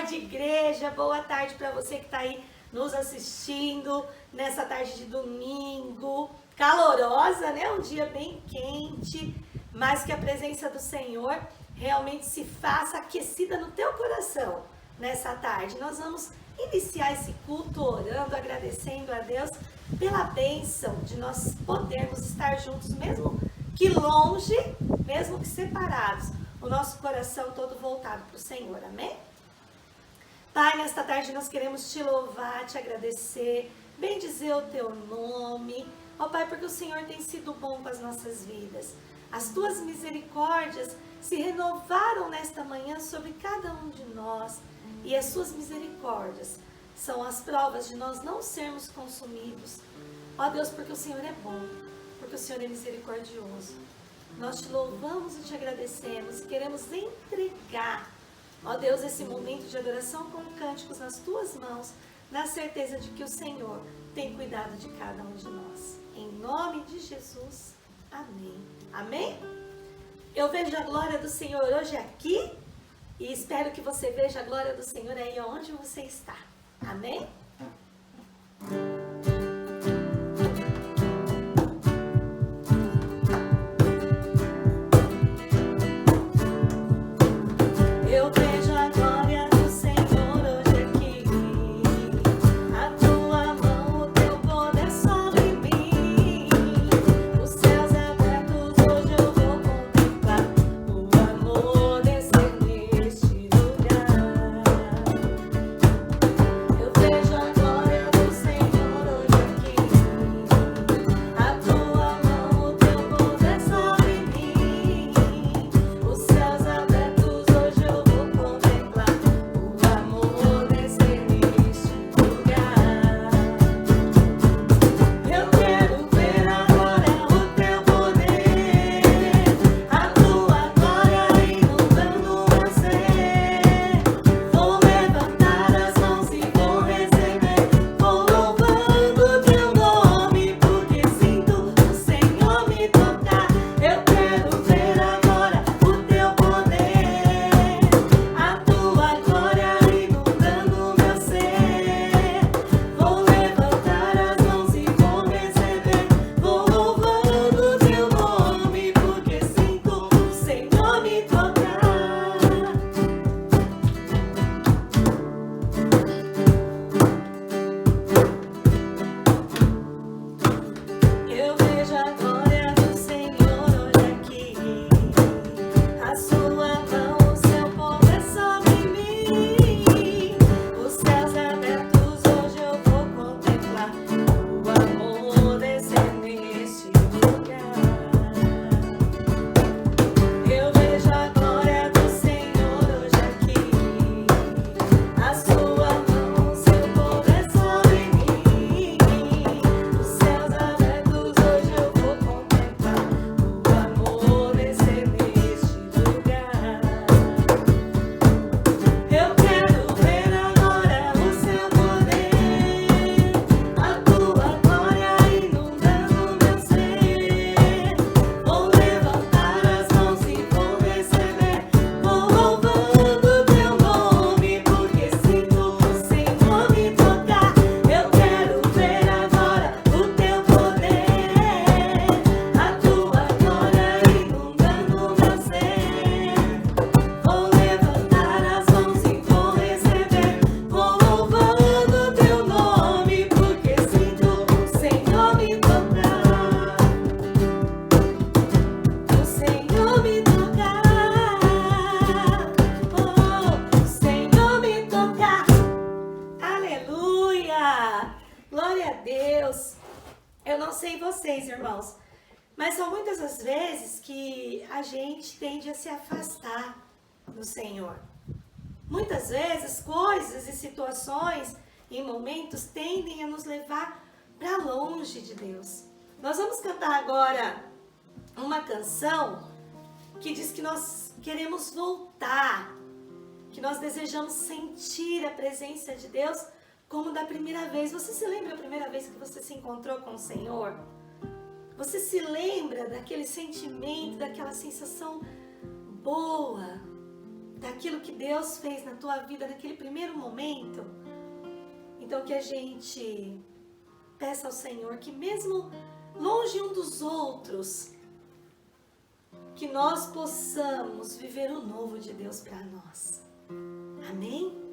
tarde, igreja. Boa tarde para você que está aí nos assistindo nessa tarde de domingo. Calorosa, né? Um dia bem quente, mas que a presença do Senhor realmente se faça aquecida no teu coração nessa tarde. Nós vamos iniciar esse culto orando, agradecendo a Deus pela bênção de nós podermos estar juntos, mesmo que longe, mesmo que separados, o nosso coração todo voltado para o Senhor, amém? Pai, nesta tarde nós queremos te louvar, te agradecer, bendizer o teu nome, ó Pai, porque o Senhor tem sido bom com as nossas vidas. As tuas misericórdias se renovaram nesta manhã sobre cada um de nós, e as suas misericórdias são as provas de nós não sermos consumidos. Ó Deus, porque o Senhor é bom, porque o Senhor é misericordioso. Nós te louvamos e te agradecemos e queremos entregar, ó Deus, esse momento de adoração com cânticos nas tuas mãos, na certeza de que o Senhor tem cuidado de cada um de nós. Em nome de Jesus, amém. Amém? Eu vejo a glória do Senhor hoje aqui e espero que você veja a glória do Senhor aí onde você está. Amém? Eu vejo a glória do Senhor hoje aqui. A tua mão, o teu poder sobre mim. Os céus abertos, hoje eu vou contemplar o amor descer neste lugar. Eu vejo a glória do Senhor hoje aqui. A tua mão, o teu poder sobre mim. Os céus abertos, hoje eu vou contemplar o amor descer neste lugar. Eu quero ver agora o teu poder, a tua glória inundando meu ser. Vou levantar as mãos e vou receber, vou louvando o teu nome, porque sinto o Senhor me tocar. Eu quero ver agora o teu poder, a tua glória inundando meu ser. Vou levantar as mãos e vou receber, vou louvando o teu nome, porque sinto o Senhor me tocar. Eu vejo a glória do Senhor hoje aqui. A sua mão, o seu poder sobre mim. Os céus abertos, hoje eu vou contemplar o amor descer neste lugar. Eu vejo a glória do Senhor hoje aqui. A sua mão, o seu poder sobre mim. Os céus abertos, hoje eu vou contemplar o amor descer neste lugar. Eu quero ver agora o seu poder, a tua glória inundando meu ser. Vou levantar as mãos e vou receber, vou louvando o teu nome, porque sinto o Senhor me tocar. Eu quero ver agora o teu poder, a tua glória inundando meu ser. Vou levantar as mãos e vou receber, vou louvando o teu nome, porque sinto o Senhor me tocar. O Senhor me tocar. Oh, o Senhor me tocar. Aleluia! Glória a Deus! Eu não sei vocês, irmãos, mas são muitas as vezes que a gente tende a se afastar do Senhor. Muitas vezes coisas e situações e momentos tendem a nos levar para longe de Deus. Nós vamos cantar agora uma canção que diz que nós queremos voltar, que nós desejamos sentir a presença de Deus como da primeira vez. Você se lembra a primeira vez que você se encontrou com o Senhor? Você se lembra daquele sentimento, daquela sensação boa, daquilo que Deus fez na tua vida naquele primeiro momento. Então que a gente peça ao Senhor que mesmo longe um dos outros, que nós possamos viver o novo de Deus para nós. Amém?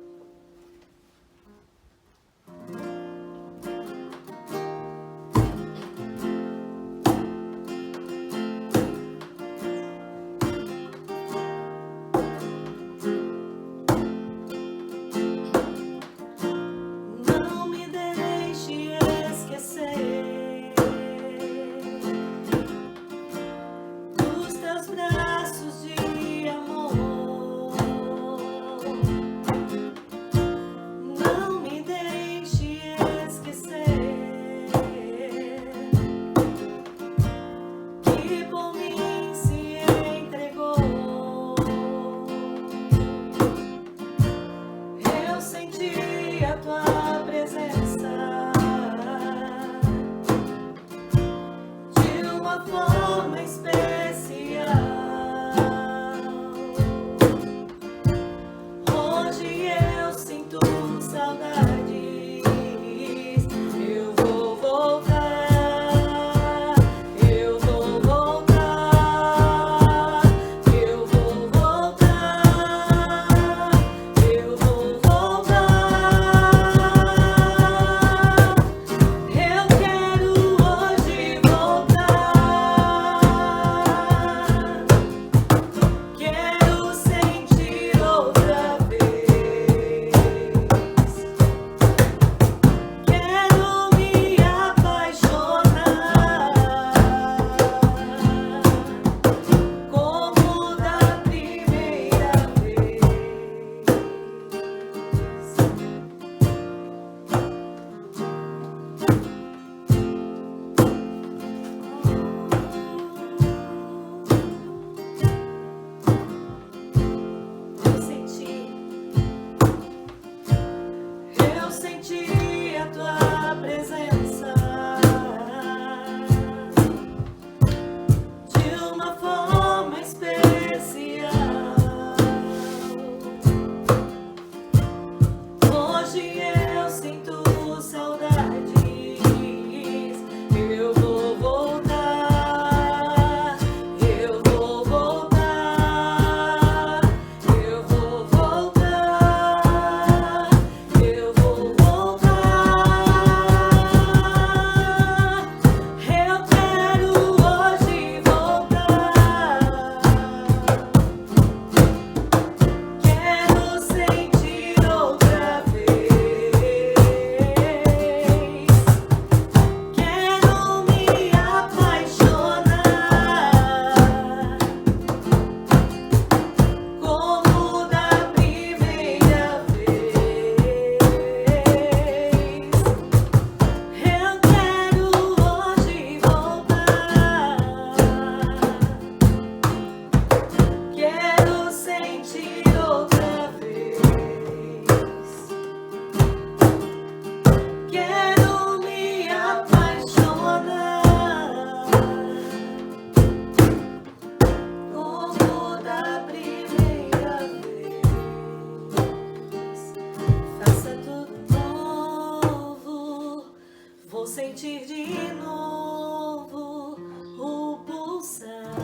sentir de novo o pulsar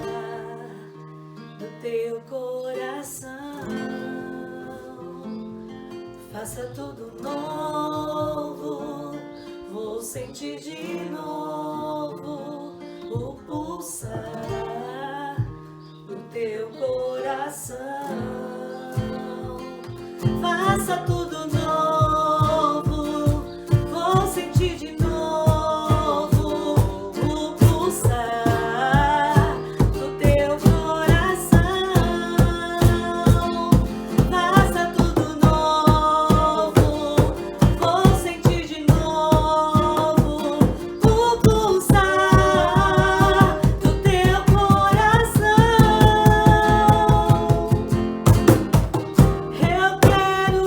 do teu coração. Faça tudo novo, vou sentir de novo o pulsar do teu coração. Faça tudo novo, vou sentir de novo o pulsar do teu coração. Faça tudo novo, vou sentir de novo o pulsar do teu coração. Eu quero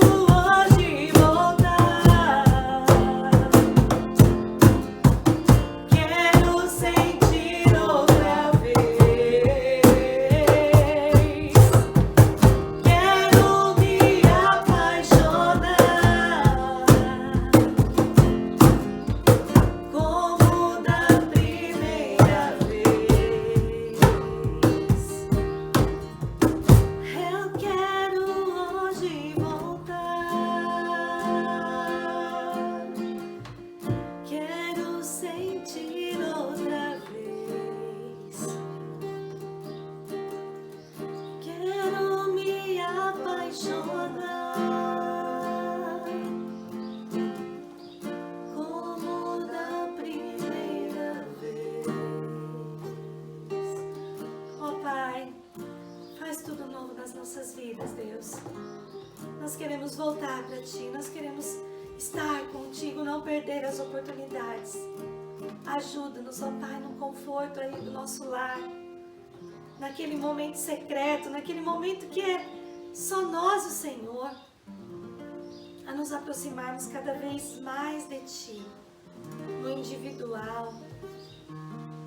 para Ti. Nós queremos estar contigo, não perder as oportunidades. Ajuda-nos, ó Pai, no conforto aí do nosso lar. Naquele momento secreto, naquele momento que é só nós e o Senhor. A nos aproximarmos cada vez mais de Ti. No individual.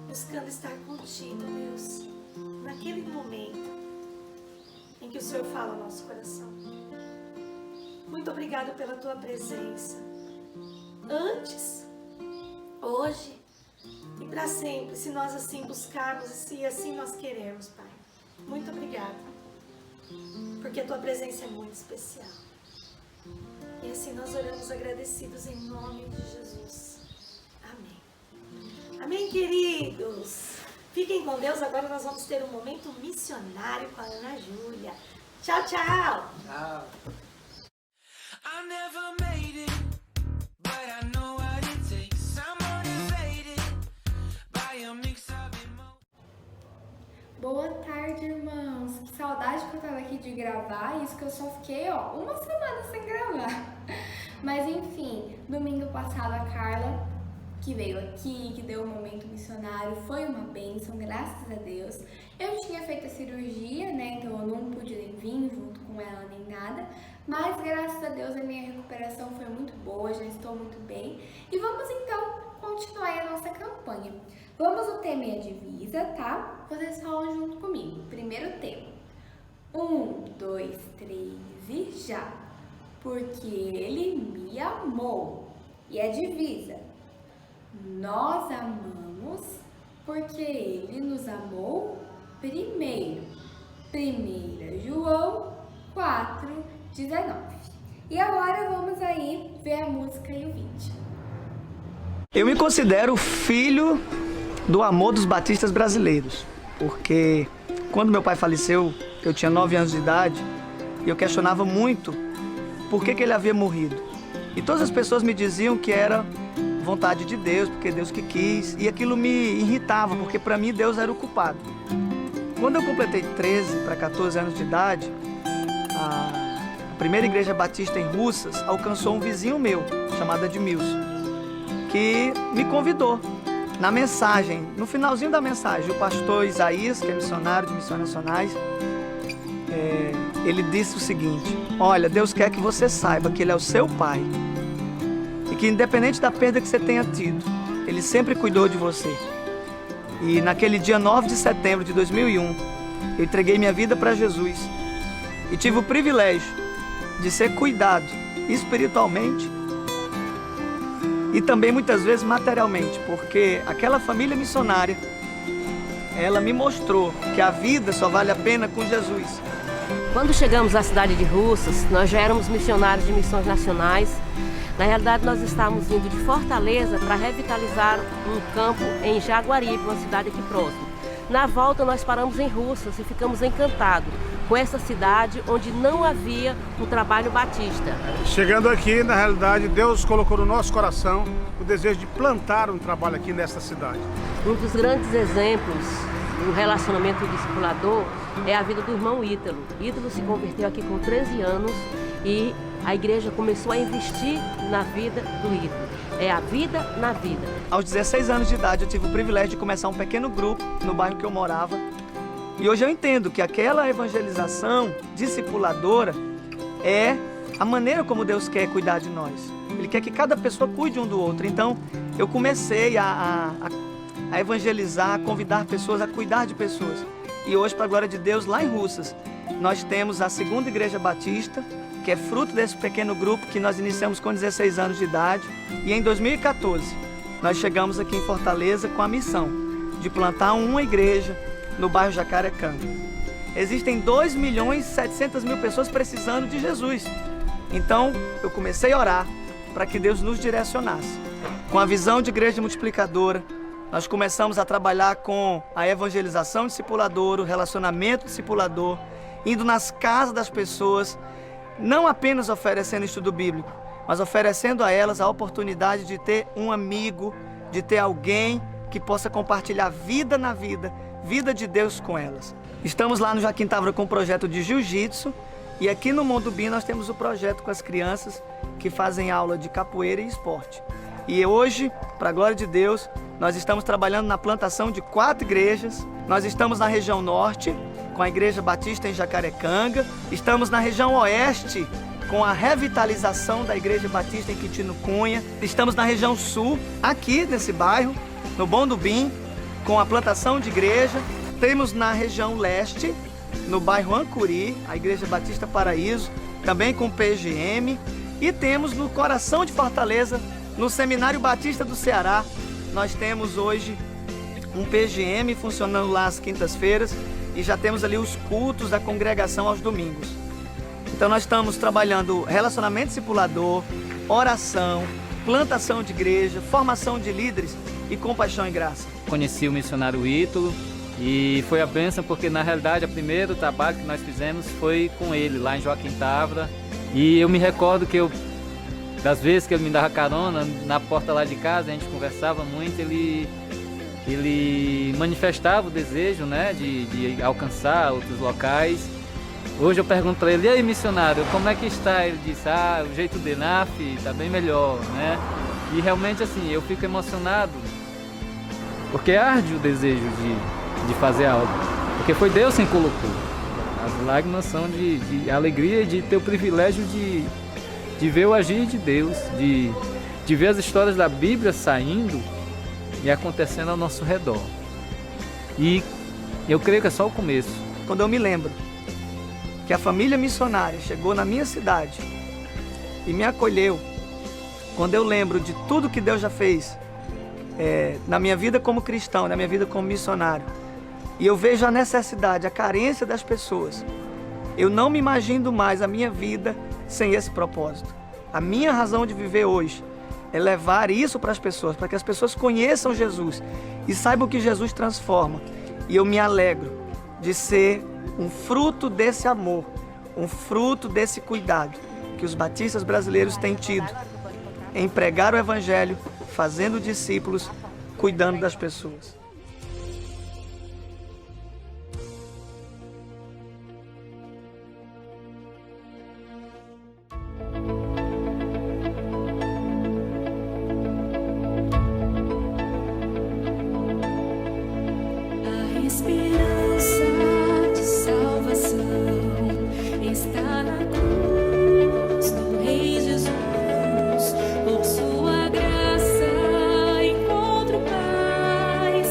Buscando estar contigo, Deus. Naquele momento em que o Senhor fala ao nosso coração. Muito obrigado pela Tua presença. Antes, hoje e para sempre, se nós assim buscarmos e se assim nós queremos, Pai. Muito obrigada. Porque a Tua presença é muito especial. E assim nós oramos agradecidos em nome de Jesus. Amém. Amém, queridos. Fiquem com Deus. Agora nós vamos ter um momento missionário com a Ana Júlia. Tchau, tchau. Tchau. I never made it, but I know what it takes. I'm motivated by a mix of emotions. Boa tarde, irmãos. Que saudade que eu tava aqui de gravar. Isso que eu só fiquei, uma semana sem gravar. Mas enfim, domingo passado a Carla, que veio aqui, que deu um momento missionário, foi uma bênção, graças a Deus. Eu tinha feito a cirurgia, né, então eu não pude nem vir junto com ela nem nada, mas graças a Deus a minha recuperação foi muito boa, já estou muito bem. E vamos então continuar a nossa campanha. Vamos no tema e a divisa, tá? Vocês falam junto comigo. Primeiro tema. 1, 2, 3 e já. Porque ele me amou. E a divisa. Nós amamos porque Ele nos amou primeiro. 1 João 4:19. E agora vamos aí ver a música e o vídeo. Eu me considero filho do amor dos batistas brasileiros, porque quando meu pai faleceu, eu tinha 9 anos de idade e eu questionava muito por que ele havia morrido. E todas as pessoas me diziam que era vontade de Deus, porque Deus que quis, e aquilo me irritava, porque para mim Deus era o culpado. Quando eu completei 13 para 14 anos de idade, a primeira igreja batista em Russas alcançou um vizinho meu, chamado Edmilson, que me convidou. Na mensagem, no finalzinho da mensagem, o pastor Isaías, que é missionário de Missões Nacionais, ele disse o seguinte: olha, Deus quer que você saiba que Ele é o seu pai, e que independente da perda que você tenha tido, Ele sempre cuidou de você. E naquele dia 9 de setembro de 2001, eu entreguei minha vida para Jesus e tive o privilégio de ser cuidado espiritualmente e também muitas vezes materialmente, porque aquela família missionária, ela me mostrou que a vida só vale a pena com Jesus. Quando chegamos à cidade de Russas, nós já éramos missionários de Missões Nacionais. Na realidade, nós estávamos indo de Fortaleza para revitalizar um campo em Jaguaribe, uma cidade aqui próxima. Na volta, nós paramos em Russas e ficamos encantados com essa cidade onde não havia um trabalho batista. Chegando aqui, na realidade, Deus colocou no nosso coração o desejo de plantar um trabalho aqui nesta cidade. Um dos grandes exemplos do relacionamento discipulador é a vida do irmão Ítalo. Ítalo se converteu aqui com 13 anos e a igreja começou a investir na vida do Ítalo. É a vida na vida. Aos 16 anos de idade, eu tive o privilégio de começar um pequeno grupo no bairro que eu morava. E hoje eu entendo que aquela evangelização discipuladora é a maneira como Deus quer cuidar de nós. Ele quer que cada pessoa cuide um do outro. Então, eu comecei a evangelizar, a convidar pessoas a cuidar de pessoas. E hoje, para a glória de Deus, lá em Russas, nós temos a segunda igreja batista, que é fruto desse pequeno grupo que nós iniciamos com 16 anos de idade. E em 2014, nós chegamos aqui em Fortaleza com a missão de plantar uma igreja no bairro Jacarecanga. Existem 2.700.000 pessoas precisando de Jesus. Então, eu comecei a orar para que Deus nos direcionasse. Com a visão de igreja multiplicadora, nós começamos a trabalhar com a evangelização discipuladora, o relacionamento discipulador, indo nas casas das pessoas, não apenas oferecendo estudo bíblico, mas oferecendo a elas a oportunidade de ter um amigo, de ter alguém que possa compartilhar vida na vida, vida de Deus com elas. Estamos lá no Joaquim Távora com um projeto de jiu-jitsu E aqui no Mondubim nós temos o projeto com as crianças que fazem aula de capoeira e esporte. E hoje, para a glória de Deus, nós estamos trabalhando na plantação de 4 igrejas. Nós estamos na região norte, com a Igreja Batista em Jacarecanga. Estamos na região oeste, com a revitalização da Igreja Batista em Quintino Cunha. Estamos na região sul, aqui nesse bairro, no Mondubim, com a plantação de igreja. Temos na região leste, no bairro Ancuri, a Igreja Batista Paraíso, também com PGM. E temos no coração de Fortaleza, no Seminário Batista do Ceará, nós temos hoje um PGM funcionando lá às quintas-feiras e já temos ali os cultos da congregação aos domingos. Então nós estamos trabalhando relacionamento discipulador, oração, plantação de igreja, formação de líderes e compaixão e graça. Conheci o missionário Ítalo e foi a bênção porque na realidade o primeiro trabalho que nós fizemos foi com ele lá em Joaquim Távora. E eu me recordo que das vezes que ele me dava carona na porta lá de casa, a gente conversava muito, ele manifestava o desejo, né, de alcançar outros locais. Hoje eu pergunto para ele: e aí, missionário, como é que está? Ele disse: o jeito dele, está bem melhor, né? E realmente assim, eu fico emocionado, porque arde o desejo de fazer algo, porque foi Deus quem colocou. As lágrimas são de alegria e de ter o privilégio de ver o agir de Deus, de ver as histórias da Bíblia saindo e acontecendo ao nosso redor. E eu creio que é só o começo. Quando eu me lembro que a família missionária chegou na minha cidade e me acolheu, quando eu lembro de tudo que Deus já fez na minha vida como cristão, na minha vida como missionário, e eu vejo a necessidade, a carência das pessoas, eu não me imagino mais a minha vida sem esse propósito. A minha razão de viver hoje é levar isso para as pessoas, para que as pessoas conheçam Jesus e saibam que Jesus transforma. E eu me alegro de ser um fruto desse amor, um fruto desse cuidado que os batistas brasileiros têm tido em pregar o Evangelho, fazendo discípulos, cuidando das pessoas. A esperança de salvação está na cruz do Rei Jesus. Por sua graça encontro paz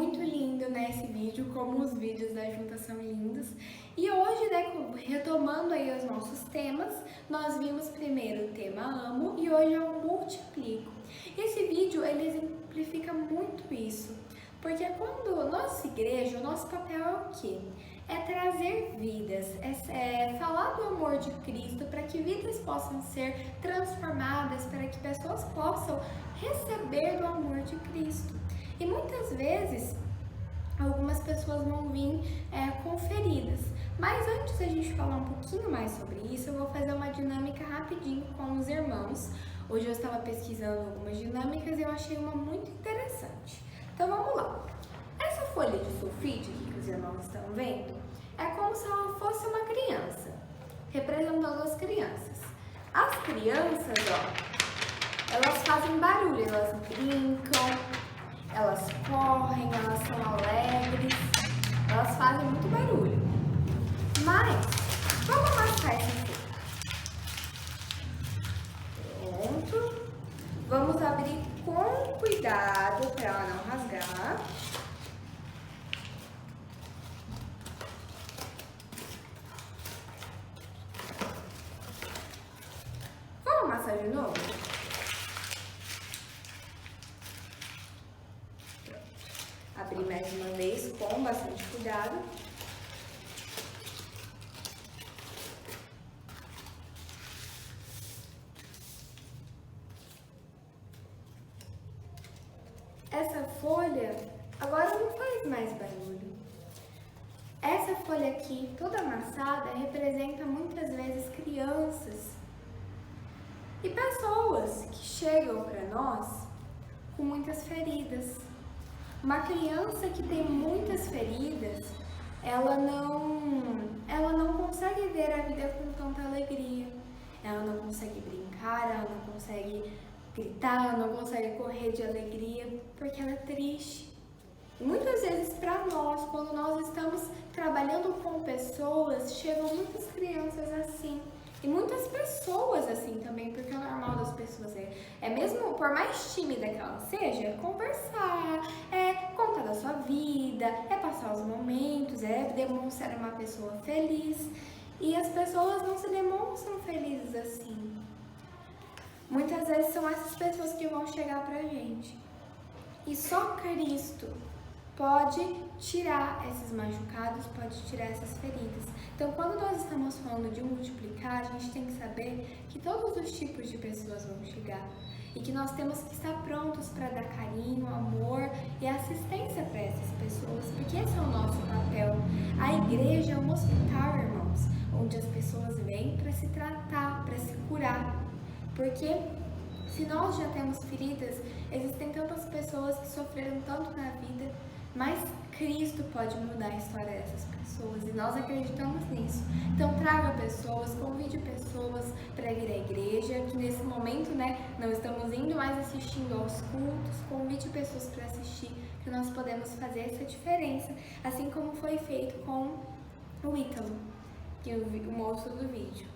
Muito lindo, né, esse vídeo, como os vídeos da junta são lindos. E hoje, né, retomando aí os nossos temas, nós vimos primeiro o tema amo e hoje é o multiplico. Esse vídeo, ele exemplifica muito isso, porque quando nossa igreja, o nosso papel é o quê? É trazer vidas, é falar do amor de Cristo para que vidas possam ser transformadas, para que pessoas possam receber do amor de Cristo. E muitas vezes, algumas pessoas vão vir com feridas. Mas antes da gente falar um pouquinho mais sobre isso, eu vou fazer uma dinâmica rapidinho com os irmãos. Hoje eu estava pesquisando algumas dinâmicas e eu achei uma muito interessante. Então vamos lá. Essa folha de sulfite aqui que os irmãos estão vendo é como se ela fosse uma criança, representando as crianças. As crianças, ó, elas fazem barulho, elas brincam, elas correm, elas são alegres, elas fazem muito barulho. Mas, vamos amassar essa folha. Pronto. Vamos abrir com cuidado para ela não rasgar. Vamos amassar de novo? Abrir mais uma vez com bastante cuidado. Essa folha agora não faz mais barulho. Essa folha aqui, toda amassada, representa muitas vezes crianças e pessoas que chegam para nós com muitas feridas. Uma criança que tem muitas feridas, ela não consegue ver a vida com tanta alegria. Ela não consegue brincar, ela não consegue gritar, ela não consegue correr de alegria, porque ela é triste. E muitas vezes para nós, quando nós estamos trabalhando com pessoas, chegam muitas crianças assim. E muitas pessoas assim também, porque o normal das pessoas é mesmo, por mais tímida que ela seja, é conversar, é contar da sua vida, é passar os momentos, é demonstrar uma pessoa feliz. E as pessoas não se demonstram felizes assim. Muitas vezes são essas pessoas que vão chegar pra gente. E só Cristo pode tirar esses machucados, pode tirar essas feridas. Então, quando nós estamos falando de multiplicar, a gente tem que saber que todos os tipos de pessoas vão chegar e que nós temos que estar prontos para dar carinho, amor e assistência para essas pessoas, porque esse é o nosso papel. A igreja é um hospital, irmãos, onde as pessoas vêm para se tratar, para se curar. Porque se nós já temos feridas, existem tantas pessoas que sofreram tanto na vida, mas Cristo pode mudar a história dessas pessoas e nós acreditamos nisso. Então traga pessoas, convide pessoas para vir à igreja, que nesse momento, né, não estamos indo mais assistindo aos cultos, convide pessoas para assistir, que nós podemos fazer essa diferença, assim como foi feito com o Ítalo, que é o moço do vídeo.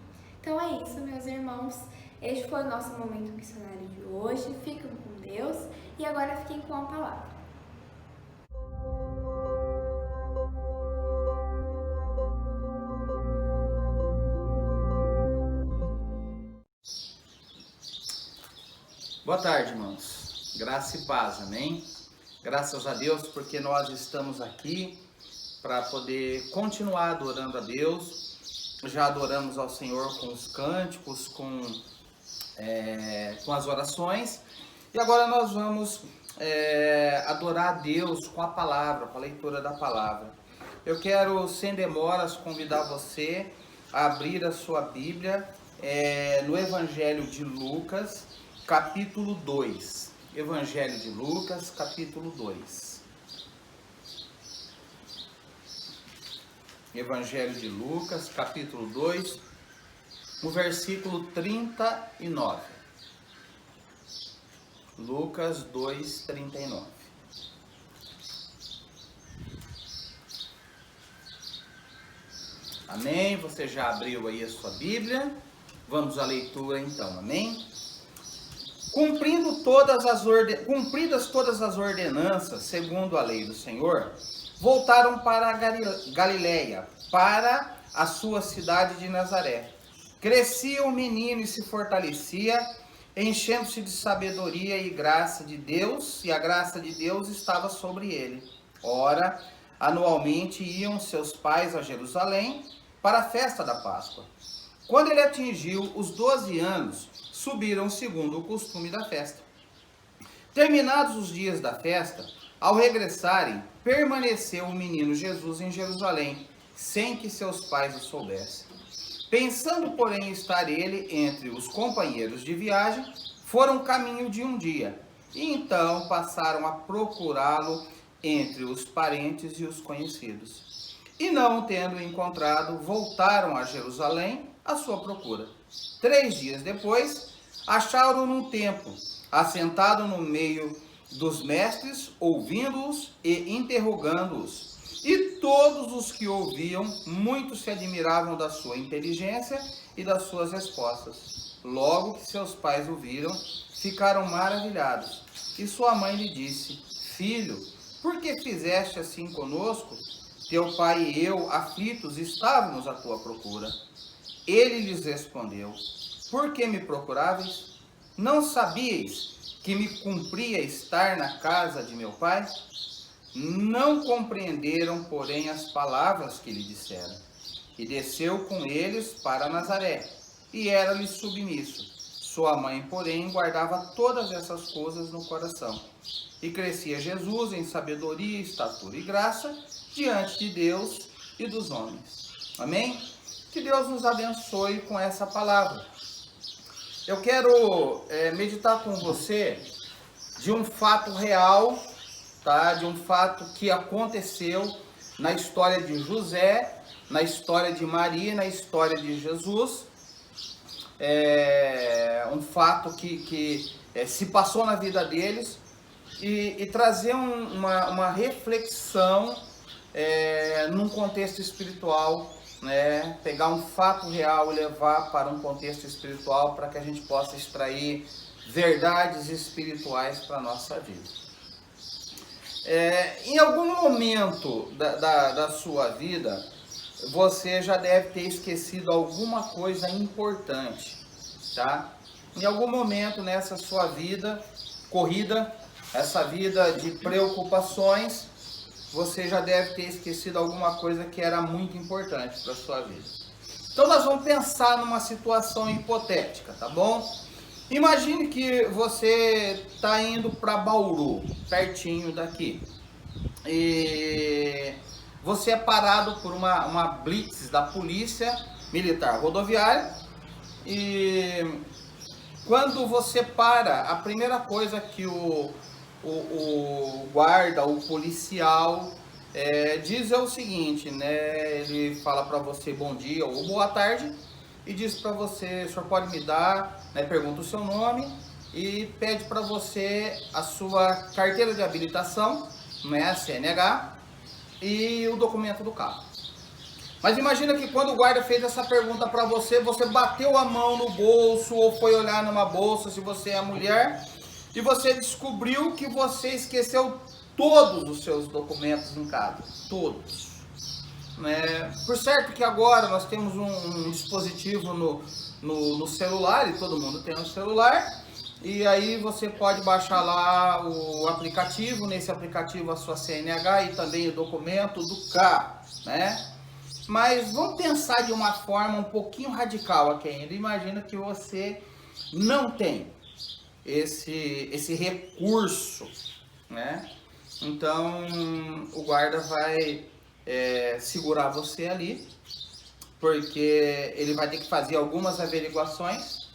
Então é isso, meus irmãos. Este foi o nosso momento missionário de hoje. Fiquem com Deus e agora fiquem com a palavra. Boa tarde, irmãos. Graça e paz, amém? Graças a Deus, porque nós estamos aqui para poder continuar adorando a Deus. Já adoramos ao Senhor com os cânticos, com as orações. E agora nós vamos adorar a Deus com a palavra, com a leitura da palavra. Eu quero, sem demoras, convidar você a abrir a sua Bíblia no Evangelho de Lucas, capítulo 2. Evangelho de Lucas, capítulo 2. Evangelho de Lucas, capítulo 2, o versículo 39. Lucas 2, 39. Amém? Você já abriu aí a sua Bíblia? Vamos à leitura então, amém? Cumpridas todas as ordenanças, segundo a lei do Senhor, voltaram para a Galiléia, para a sua cidade de Nazaré. Crescia o menino e se fortalecia, enchendo-se de sabedoria e graça de Deus, e a graça de Deus estava sobre ele. Ora, anualmente iam seus pais a Jerusalém para a festa da Páscoa. Quando ele atingiu os 12 anos, subiram segundo o costume da festa. Terminados os dias da festa, ao regressarem, permaneceu o menino Jesus em Jerusalém, sem que seus pais o soubessem. Pensando, porém, estar ele entre os companheiros de viagem, foram caminho de um dia, e então passaram a procurá-lo entre os parentes e os conhecidos. E não tendo encontrado, voltaram a Jerusalém à sua procura. 3 dias depois, acharam-no num templo, assentado no meio dos mestres, ouvindo-os e interrogando-os. E todos os que ouviam, muito se admiravam da sua inteligência e das suas respostas. Logo que seus pais o viram, ficaram maravilhados. E sua mãe lhe disse: Filho, por que fizeste assim conosco? Teu pai e eu, aflitos, estávamos à tua procura. Ele lhes respondeu: Por que me procuráveis? Não sabíeis que me cumpria estar na casa de meu pai? Não compreenderam, porém, as palavras que lhe disseram. E desceu com eles para Nazaré, e era-lhe submisso. Sua mãe, porém, guardava todas essas coisas no coração. E crescia Jesus em sabedoria, estatura e graça, diante de Deus e dos homens. Amém? Que Deus nos abençoe com essa palavra. Eu quero meditar com você de um fato real, tá? De um fato que aconteceu na história de José, na história de Maria, na história de Jesus. Um fato que se passou na vida deles e trazer uma reflexão num contexto espiritual, né? Pegar um fato real e levar para um contexto espiritual para que a gente possa extrair verdades espirituais para a nossa vida. Em algum momento da sua vida, você já deve ter esquecido alguma coisa importante, tá? Em algum momento nessa sua vida corrida, essa vida de preocupações, você já deve ter esquecido alguma coisa que era muito importante para a sua vida. Então nós vamos pensar numa situação hipotética, tá bom? Imagine que você está indo para Bauru, pertinho daqui. E você é parado por uma blitz da polícia militar rodoviária. E quando você para, a primeira coisa que o guarda, o policial diz é o seguinte, né? Ele fala para você bom dia ou boa tarde e diz para você: o senhor pode me dar, né? Pergunta o seu nome e pede para você a sua carteira de habilitação, né? CNH, e o documento do carro. Mas imagina que quando o guarda fez essa pergunta para você, você bateu a mão no bolso ou foi olhar numa bolsa, se você é mulher, e você descobriu que você esqueceu todos os seus documentos em casa. Todos. Por certo que agora nós temos um dispositivo no celular, e todo mundo tem um celular, e aí você pode baixar lá o aplicativo, nesse aplicativo a sua CNH e também o documento do carro, né? Mas vamos pensar de uma forma um pouquinho radical aqui ainda. Imagina que você não tem esse recurso, né? Então o guarda vai segurar você ali, porque ele vai ter que fazer algumas averiguações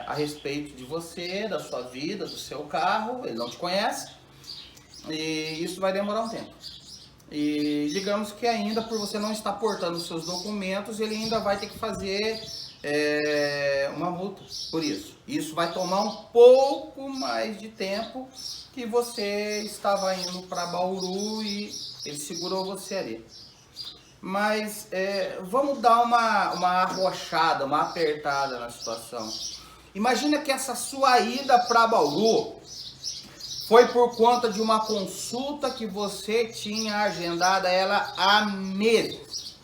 a respeito de você, da sua vida, do seu carro. Ele não te conhece e isso vai demorar um tempo. E digamos que ainda por você não estar portando os seus documentos, ele ainda vai ter que fazer uma multa por isso. Isso vai tomar um pouco mais de tempo que você estava indo para Bauru e ele segurou você ali. Mas vamos dar uma arrochada, uma apertada na situação. Imagina que essa sua ida para Bauru foi por conta de uma consulta que você tinha agendada ela há meses.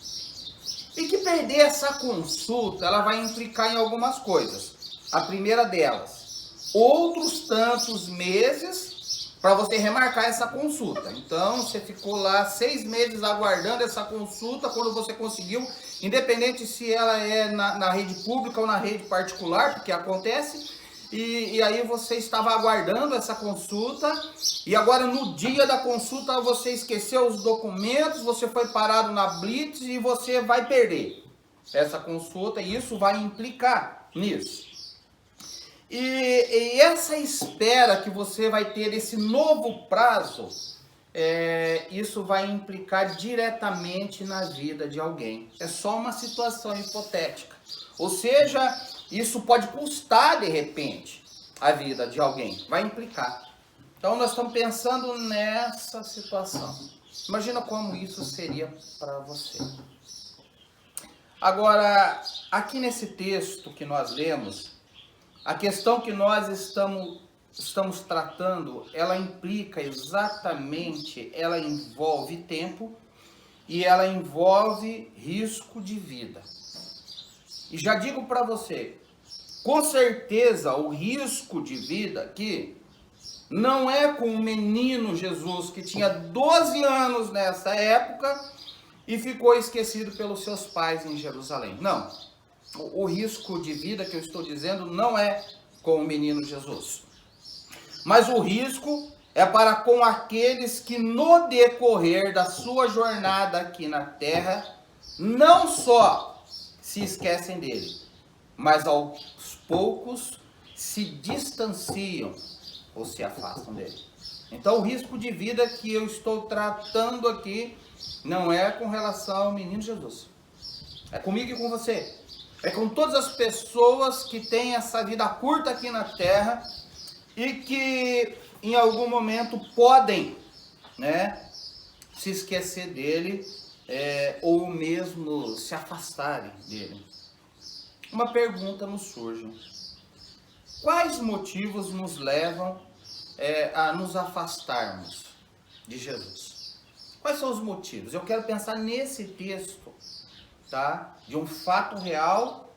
E que perder essa consulta, ela vai implicar em algumas coisas. A primeira delas, outros tantos meses para você remarcar essa consulta. Então, você ficou lá 6 meses aguardando essa consulta. Quando você conseguiu, independente se ela é na rede pública ou na rede particular, porque acontece, e aí você estava aguardando essa consulta, e agora no dia da consulta você esqueceu os documentos, você foi parado na blitz e você vai perder essa consulta, e isso vai implicar nisso. E essa espera que você vai ter, esse novo prazo, isso vai implicar diretamente na vida de alguém. É só uma situação hipotética. Ou seja, isso pode custar, de repente, a vida de alguém. Vai implicar. Então, nós estamos pensando nessa situação. Imagina como isso seria para você. Agora, aqui nesse texto que nós lemos, a questão que nós estamos tratando, ela implica exatamente, ela envolve tempo e ela envolve risco de vida. E já digo para você, com certeza o risco de vida aqui não é com o menino Jesus que tinha 12 anos nessa época e ficou esquecido pelos seus pais em Jerusalém. Não. O risco de vida que eu estou dizendo não é com o menino Jesus. Mas o risco é para com aqueles que no decorrer da sua jornada aqui na terra, não só se esquecem dele, mas aos poucos se distanciam ou se afastam dele. Então o risco de vida que eu estou tratando aqui não é com relação ao menino Jesus. É comigo e com você. É com todas as pessoas que têm essa vida curta aqui na terra e que em algum momento podem, se esquecer dele ou mesmo se afastarem dele. Uma pergunta nos surge. Quais motivos nos levam a nos afastarmos de Jesus? Quais são os motivos? Eu quero pensar nesse texto, tá? De um fato real,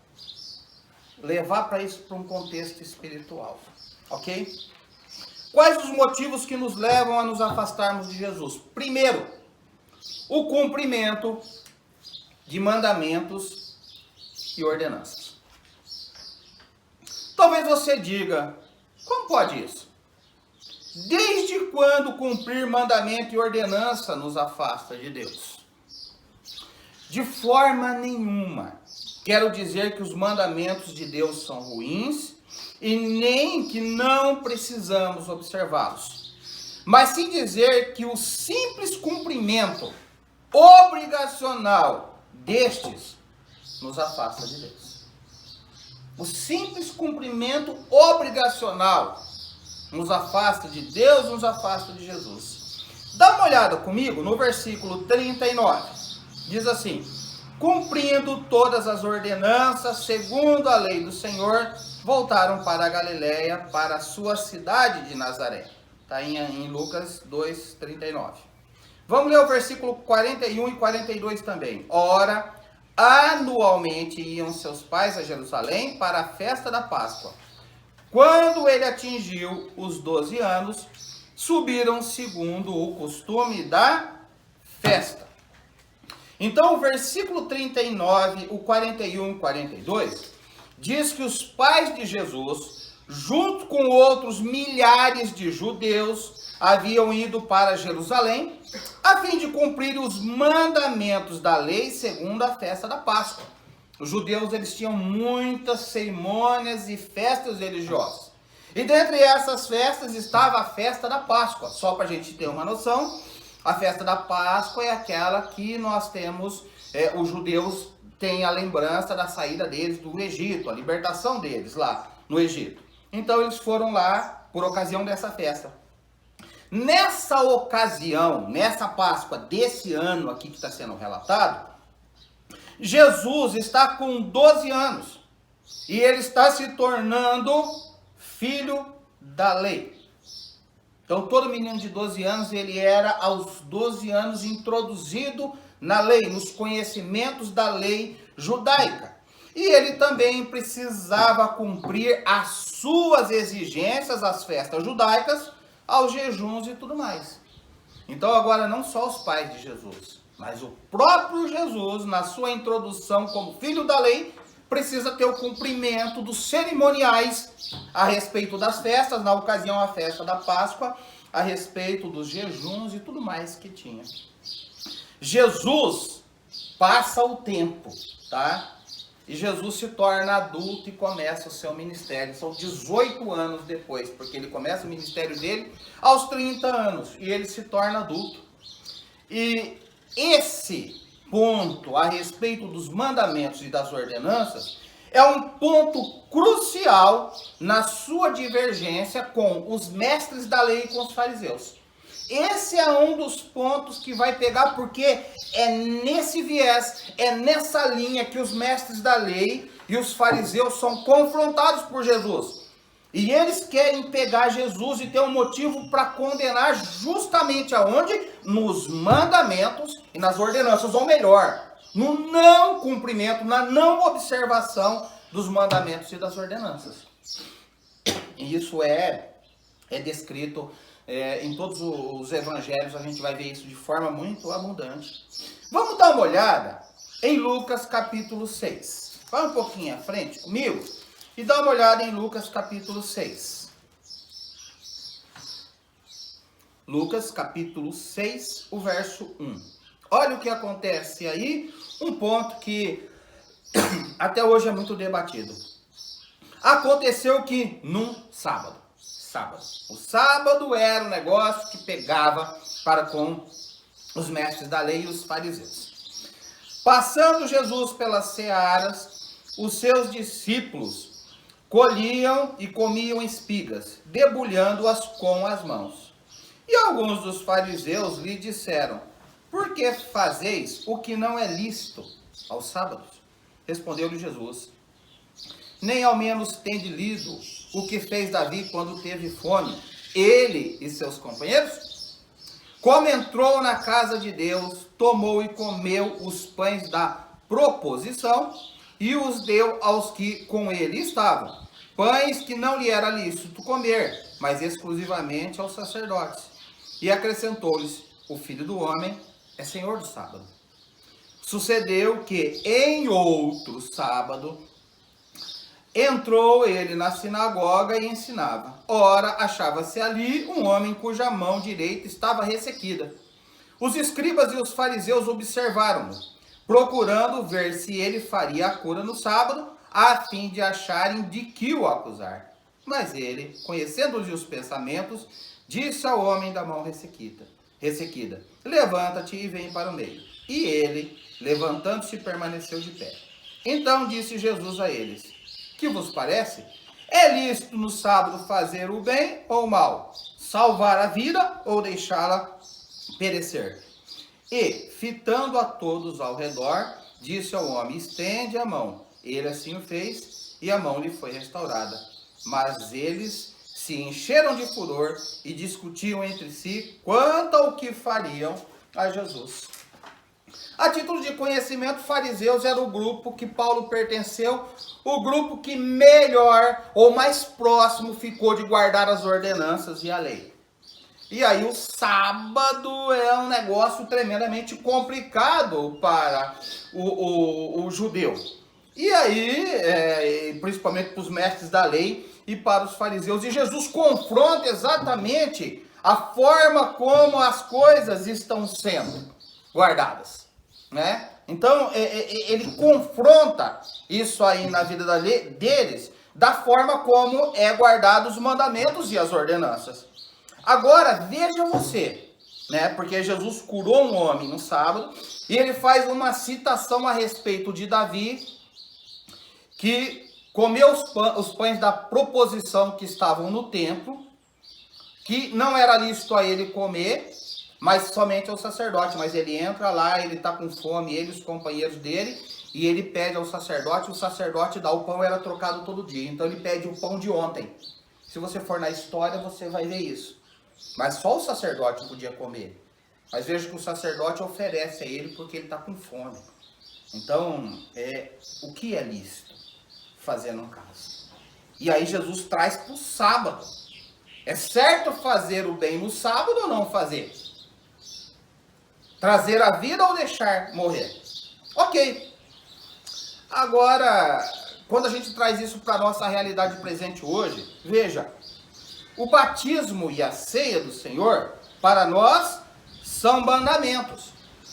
levar para isso para um contexto espiritual, ok? Quais os motivos que nos levam a nos afastarmos de Jesus? Primeiro, o cumprimento de mandamentos e ordenanças. Talvez você diga, como pode isso? Desde quando cumprir mandamento e ordenança nos afasta de Deus? De forma nenhuma. Quero dizer que os mandamentos de Deus são ruins e nem que não precisamos observá-los. Mas sim dizer que o simples cumprimento obrigacional destes nos afasta de Deus. O simples cumprimento obrigacional nos afasta de Deus, nos afasta de Jesus. Dá uma olhada comigo no versículo 39. Diz assim: cumprindo todas as ordenanças, segundo a lei do Senhor, voltaram para a Galileia, para a sua cidade de Nazaré. Está em Lucas 2:39. Vamos ler o versículo 41 e 42 também. Ora, anualmente iam seus pais a Jerusalém para a festa da Páscoa. Quando ele atingiu os 12 anos, subiram segundo o costume da festa. Então o versículo 39, o 41 e 42, diz que os pais de Jesus, junto com outros milhares de judeus, haviam ido para Jerusalém, a fim de cumprir os mandamentos da lei segundo a festa da Páscoa. Os judeus, eles tinham muitas cerimônias e festas religiosas. E dentre essas festas estava a festa da Páscoa. Só para a gente ter uma noção, a festa da Páscoa é aquela que nós temos, os judeus têm a lembrança da saída deles do Egito, a libertação deles lá no Egito. Então eles foram lá por ocasião dessa festa. Nessa ocasião, nessa Páscoa desse ano aqui que está sendo relatado, Jesus está com 12 anos. E ele está se tornando filho da lei. Então, todo menino de 12 anos, ele era aos 12 anos introduzido na lei, nos conhecimentos da lei judaica. E ele também precisava cumprir as suas exigências, as festas judaicas, aos jejuns e tudo mais. Então agora não só os pais de Jesus, mas o próprio Jesus, na sua introdução como filho da lei, precisa ter o cumprimento dos cerimoniais a respeito das festas, na ocasião a festa da Páscoa, a respeito dos jejuns e tudo mais que tinha. Jesus passa o tempo, tá? E Jesus se torna adulto e começa o seu ministério. São 18 anos depois, porque ele começa o ministério dele aos 30 anos e ele se torna adulto. E esse ponto a respeito dos mandamentos e das ordenanças é um ponto crucial na sua divergência com os mestres da lei e com os fariseus. Esse é um dos pontos que vai pegar, porque é nesse viés, é nessa linha que os mestres da lei e os fariseus são confrontados por Jesus. E eles querem pegar Jesus e ter um motivo para condenar justamente aonde? Nos mandamentos e nas ordenanças, ou melhor, no não cumprimento, na não observação dos mandamentos e das ordenanças. E isso é descrito em todos os evangelhos, a gente vai ver isso de forma muito abundante. Vamos dar uma olhada em Lucas capítulo 6. Vai um pouquinho à frente comigo e dá uma olhada em Lucas capítulo 6. Lucas capítulo 6, o verso 1. Olha o que acontece aí, um ponto que até hoje é muito debatido. Aconteceu que num sábado. O sábado era um negócio que pegava para com os mestres da lei e os fariseus. Passando Jesus pelas searas, os seus discípulos colhiam e comiam espigas, debulhando-as com as mãos. E alguns dos fariseus lhe disseram: por que fazeis o que não é lícito aos sábados? Respondeu-lhe Jesus: nem ao menos tende lido o que fez Davi quando teve fome, ele e seus companheiros? Como entrou na casa de Deus, tomou e comeu os pães da proposição e os deu aos que com ele estavam. Pães que não lhe era lícito comer, mas exclusivamente aos sacerdotes. E acrescentou-lhes: o Filho do Homem é Senhor do sábado. Sucedeu que em outro sábado entrou ele na sinagoga e ensinava. Ora, achava-se ali um homem cuja mão direita estava ressequida. Os escribas e os fariseus observaram-no, procurando ver se ele faria a cura no sábado, a fim de acharem de que o acusar. Mas ele, conhecendo-lhe os pensamentos, disse ao homem da mão ressequida: levanta-te e vem para o meio. E ele, levantando-se, permaneceu de pé. Então disse Jesus a eles: que vos parece? É lícito no sábado fazer o bem ou o mal? Salvar a vida ou deixá-la perecer? E, fitando a todos ao redor, disse ao homem: estende a mão. Ele assim o fez, e a mão lhe foi restaurada. Mas eles se encheram de furor e discutiam entre si quanto ao que fariam a Jesus. A título de conhecimento, fariseus era o grupo que Paulo pertenceu, o grupo que melhor ou mais próximo ficou de guardar as ordenanças e a lei. E aí o sábado é um negócio tremendamente complicado para o judeu. E aí, principalmente para os mestres da lei e para os fariseus. E Jesus confronta exatamente a forma como as coisas estão sendo guardadas. Né? Então, ele confronta isso aí na vida deles, da forma como é guardado os mandamentos e as ordenanças. Agora, veja você, né? Porque Jesus curou um homem no sábado, e ele faz uma citação a respeito de Davi, que comeu os pães da proposição que estavam no templo, que não era lícito a ele comer, mas somente ao sacerdote. Mas ele entra lá, ele está com fome, ele e os companheiros dele, e ele pede ao sacerdote, o sacerdote dá o pão, era trocado todo dia. Então ele pede o pão de ontem. Se você for na história, você vai ver isso. Mas só o sacerdote podia comer. Mas veja que o sacerdote oferece a ele porque ele está com fome. Então, o que é lícito fazer no caso? E aí Jesus traz para o sábado. É certo fazer o bem no sábado ou não fazer? Trazer a vida ou deixar morrer? Ok. Agora, quando a gente traz isso para a nossa realidade presente hoje, veja, o batismo e a ceia do Senhor, para nós, são mandamentos.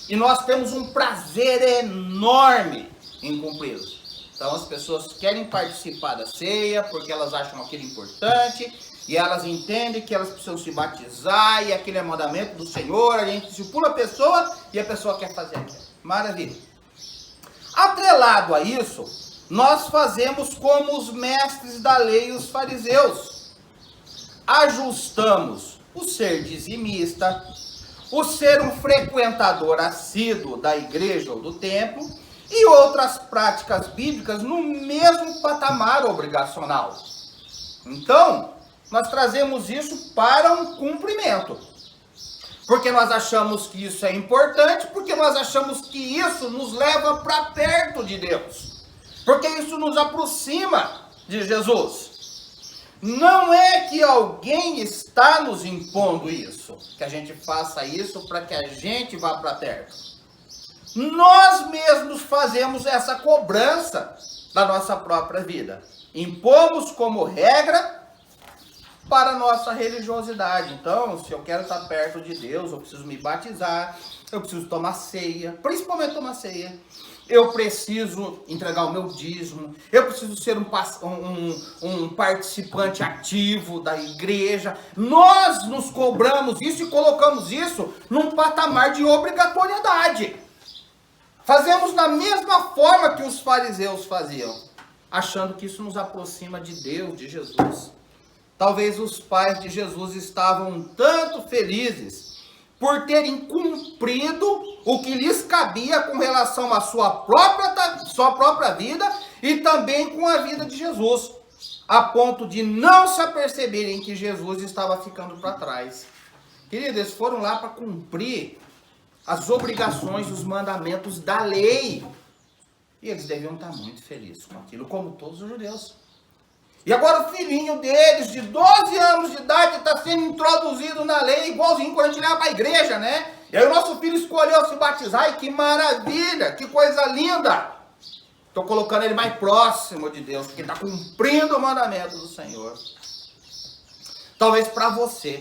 E nós temos um prazer enorme em cumpri-los. Então as pessoas querem participar da ceia porque elas acham aquilo importante e elas entendem que elas precisam se batizar e aquele é mandamento do Senhor, a gente discipula a pessoa e a pessoa quer fazer aquilo. Maravilha. Atrelado a isso, nós fazemos como os mestres da lei e os fariseus. Ajustamos o ser dizimista, o ser um frequentador assíduo da igreja ou do templo e outras práticas bíblicas no mesmo patamar obrigacional. Então, nós trazemos isso para um cumprimento. Porque nós achamos que isso é importante, porque nós achamos que isso nos leva para perto de Deus. Porque isso nos aproxima de Jesus. Não é que alguém está nos impondo isso, que a gente faça isso para que a gente vá para perto. Nós mesmos fazemos essa cobrança da nossa própria vida. Impomos como regra para a nossa religiosidade. Então, se eu quero estar perto de Deus, eu preciso me batizar, eu preciso tomar ceia, principalmente tomar ceia. Eu preciso entregar o meu dízimo, eu preciso ser um participante ativo da igreja. Nós nos cobramos isso e colocamos isso num patamar de obrigatoriedade. Fazemos da mesma forma que os fariseus faziam, achando que isso nos aproxima de Deus, de Jesus. Talvez os pais de Jesus estavam um tanto felizes por terem cumprido o que lhes cabia com relação à sua própria vida e também com a vida de Jesus, a ponto de não se aperceberem que Jesus estava ficando para trás. Queridos, eles foram lá para cumprir as obrigações, os mandamentos da lei. E eles deviam estar muito felizes com aquilo, como todos os judeus. E agora o filhinho deles, de 12 anos de idade, está sendo introduzido na lei, igualzinho quando a gente leva para a igreja, né? E aí o nosso filho escolheu se batizar, e que maravilha, que coisa linda! Estou colocando ele mais próximo de Deus, porque está cumprindo o mandamento do Senhor. Talvez para você,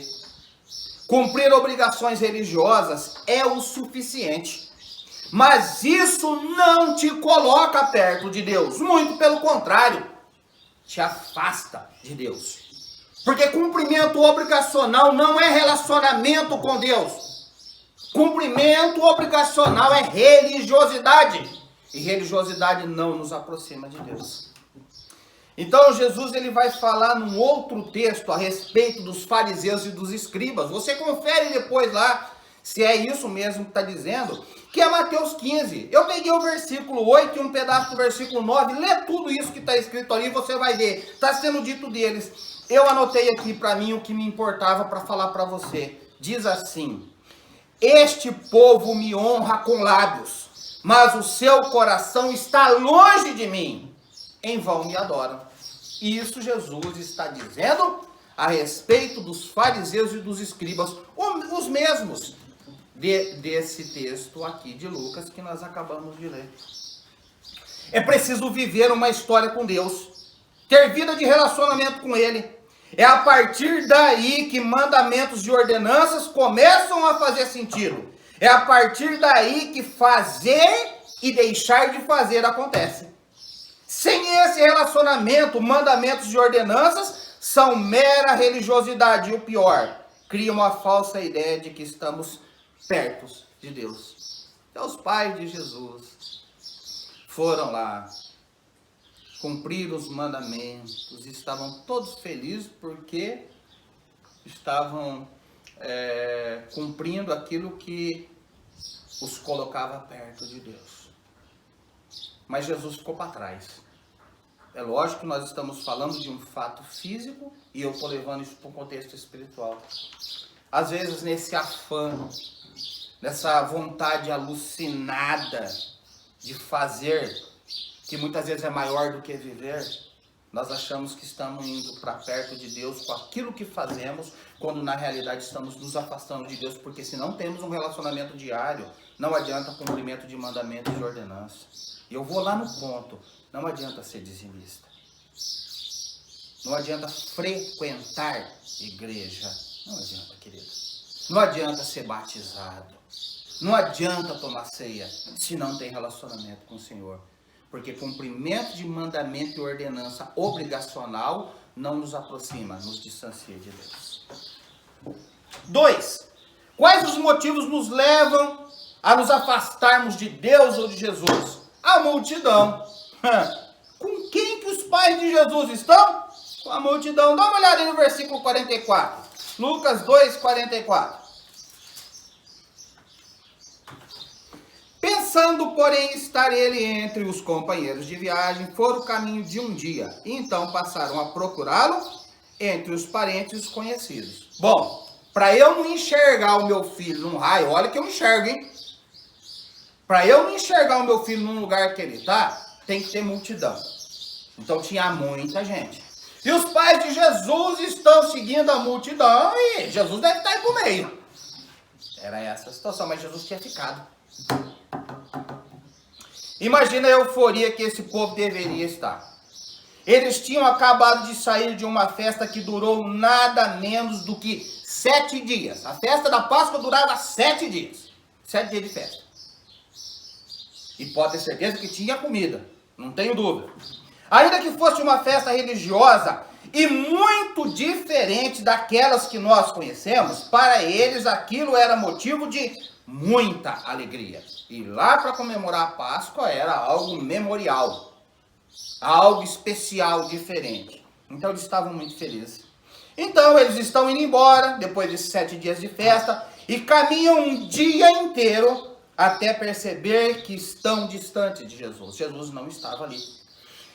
cumprir obrigações religiosas é o suficiente. Mas isso não te coloca perto de Deus, muito pelo contrário. Te afasta de Deus. Porque cumprimento obrigacional não é relacionamento com Deus. Cumprimento obrigacional é religiosidade. E religiosidade não nos aproxima de Deus. Então Jesus ele vai falar num outro texto a respeito dos fariseus e dos escribas. Você confere depois lá se é isso mesmo que está dizendo, que é Mateus 15. Eu peguei o versículo 8 e um pedaço do versículo 9, lê tudo isso que está escrito ali, você vai ver. Está sendo dito deles. Eu anotei aqui para mim o que me importava para falar para você. Diz assim: este povo me honra com lábios, mas o seu coração está longe de mim. Em vão me adoram. E isso Jesus está dizendo a respeito dos fariseus e dos escribas, os mesmos desse texto aqui de Lucas que nós acabamos de ler. É preciso viver uma história com Deus, ter vida de relacionamento com Ele. É a partir daí que mandamentos e ordenanças começam a fazer sentido. É a partir daí que fazer e deixar de fazer acontece. Sem esse relacionamento, mandamentos e ordenanças são mera religiosidade. E o pior, cria uma falsa ideia de que estamos perto de Deus. Então, os pais de Jesus foram lá, cumpriram os mandamentos, estavam todos felizes porque estavam cumprindo aquilo que os colocava perto de Deus. Mas Jesus ficou para trás. É lógico que nós estamos falando de um fato físico e eu estou levando isso para um contexto espiritual. Às vezes, nesse afã, nessa vontade alucinada de fazer, que muitas vezes é maior do que viver, nós achamos que estamos indo para perto de Deus com aquilo que fazemos, quando na realidade estamos nos afastando de Deus, porque se não temos um relacionamento diário, não adianta cumprimento de mandamentos e ordenanças. E eu vou lá no ponto, não adianta ser dizimista. Não adianta frequentar igreja. Não adianta, querido. Não adianta ser batizado. Não adianta tomar ceia se não tem relacionamento com o Senhor. Porque cumprimento de mandamento e ordenança obrigacional não nos aproxima, nos distancia de Deus. 2. Quais os motivos nos levam a nos afastarmos de Deus ou de Jesus? A multidão. Com quem que os pais de Jesus estão? Com a multidão. Dá uma olhada aí no versículo 44. Lucas 2, 44. Pensando, porém, estar ele entre os companheiros de viagem, foram o caminho de um dia. E então passaram a procurá-lo entre os parentes conhecidos. Bom, para eu não enxergar o meu filho num raio, olha que eu enxergo, hein? Para eu não enxergar o meu filho num lugar que ele está, tem que ter multidão. Então tinha muita gente. E os pais de Jesus estão seguindo a multidão e Jesus deve estar aí pro meio. Era essa a situação, mas Jesus tinha ficado. Imagina a euforia que esse povo deveria estar. Eles tinham acabado de sair de uma festa que durou nada menos do que 7 dias. A festa da Páscoa durava 7 dias. 7 dias de festa. E pode ter certeza que tinha comida. Não tenho dúvida. Ainda que fosse uma festa religiosa e muito diferente daquelas que nós conhecemos, para eles aquilo era motivo de muita alegria. E lá para comemorar a Páscoa era algo memorial, algo especial, diferente. Então eles estavam muito felizes. Então eles estão indo embora, depois de 7 dias de festa, e caminham um dia inteiro até perceber que estão distantes de Jesus. Jesus não estava ali.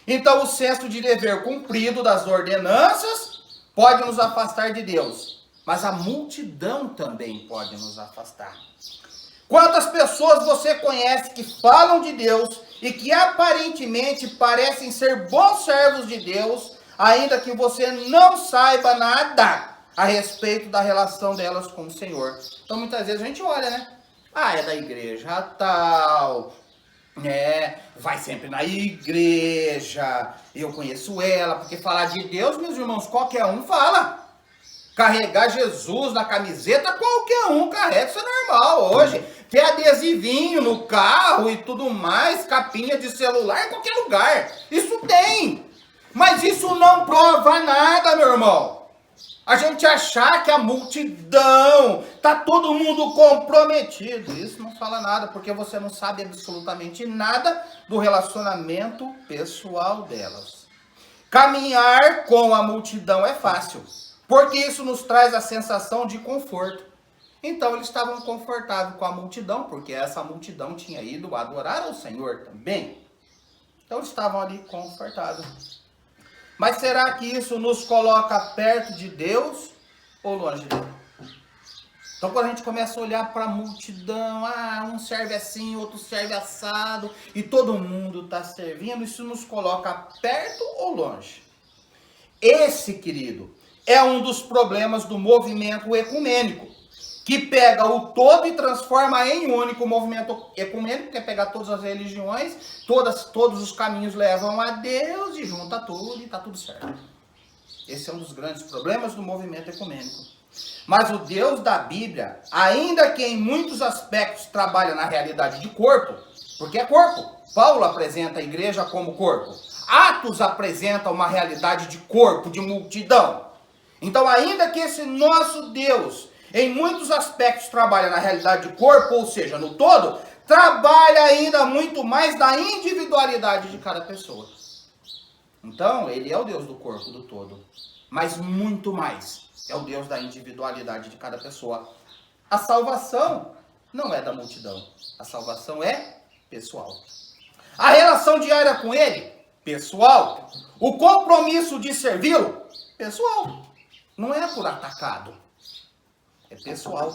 Então o senso de dever cumprido das ordenanças pode nos afastar de Deus, mas a multidão também pode nos afastar. Quantas pessoas você conhece que falam de Deus e que aparentemente parecem ser bons servos de Deus, ainda que você não saiba nada a respeito da relação delas com o Senhor? Então muitas vezes a gente olha, né? Ah, é da igreja tal, vai sempre na igreja, eu conheço ela, porque falar de Deus, meus irmãos, qualquer um fala. Carregar Jesus na camiseta, qualquer um carrega, isso é normal hoje. Tem adesivinho no carro e tudo mais, capinha de celular em qualquer lugar. Isso tem. Mas isso não prova nada, meu irmão. A gente achar que a multidão, tá todo mundo comprometido. Isso não fala nada, porque você não sabe absolutamente nada do relacionamento pessoal delas. Caminhar com a multidão é fácil, porque isso nos traz a sensação de conforto. Então eles estavam confortáveis com a multidão, porque essa multidão tinha ido adorar ao Senhor também. Então eles estavam ali confortáveis. Mas será que isso nos coloca perto de Deus ou longe dele? Então quando a gente começa a olhar para a multidão, um serve assim, outro serve assado, e todo mundo está servindo, isso nos coloca perto ou longe? Esse, querido, é um dos problemas do movimento ecumênico, que pega o todo e transforma em único. O movimento ecumênico quer pegar todas as religiões, todos os caminhos levam a Deus e junta tudo e está tudo certo. Esse é um dos grandes problemas do movimento ecumênico. Mas o Deus da Bíblia, ainda que em muitos aspectos trabalha na realidade de corpo, porque é corpo. Paulo apresenta a igreja como corpo. Atos apresenta uma realidade de corpo, de multidão. Então, ainda que esse nosso Deus, em muitos aspectos, trabalha na realidade de corpo, ou seja, no todo, trabalha ainda muito mais na individualidade de cada pessoa. Então, ele é o Deus do corpo, do todo, mas muito mais É o Deus da individualidade de cada pessoa. A salvação não é da multidão. A salvação é pessoal. A relação diária com Ele, pessoal. O compromisso de servi-lo, pessoal. Não é por atacado. É pessoal.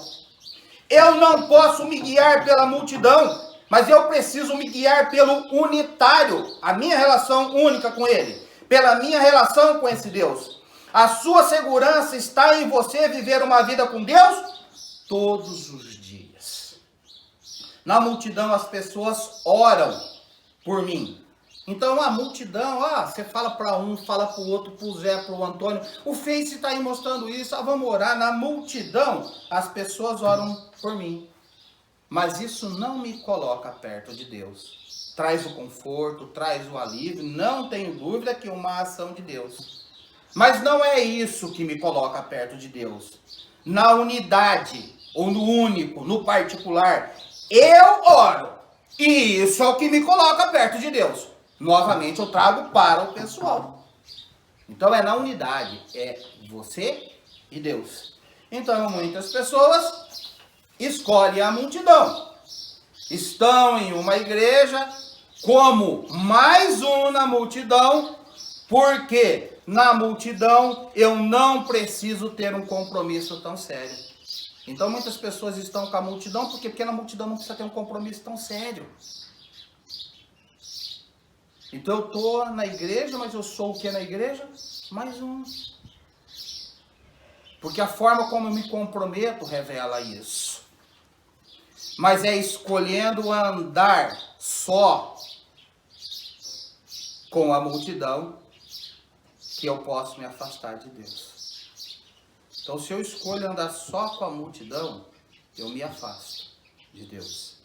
Eu não posso me guiar pela multidão, mas eu preciso me guiar pelo unitário. A minha relação única com Ele. Pela minha relação com esse Deus. A sua segurança está em você viver uma vida com Deus todos os dias. Na multidão as pessoas oram por mim. Então a multidão, você fala para um, fala para o outro, para o Zé, para o Antônio. O Face está aí mostrando isso, vamos orar. Na multidão as pessoas oram por mim. Mas isso não me coloca perto de Deus. Traz o conforto, traz o alívio, não tenho dúvida que é uma ação de Deus. Mas não é isso que me coloca perto de Deus. Na unidade, ou no único, no particular, eu oro. E isso é o que me coloca perto de Deus. Novamente eu trago para o pessoal. Então é na unidade, é você e Deus. Então muitas pessoas escolhem a multidão. Estão em uma igreja como mais um na multidão, porque na multidão eu não preciso ter um compromisso tão sério. Então muitas pessoas estão com a multidão, porque na multidão não precisa ter um compromisso tão sério. Então eu estou na igreja, mas eu sou o que na igreja? Mais um. Porque a forma como eu me comprometo revela isso. Mas é escolhendo andar só com a multidão que eu posso me afastar de Deus. Então se eu escolho andar só com a multidão, eu me afasto de Deus.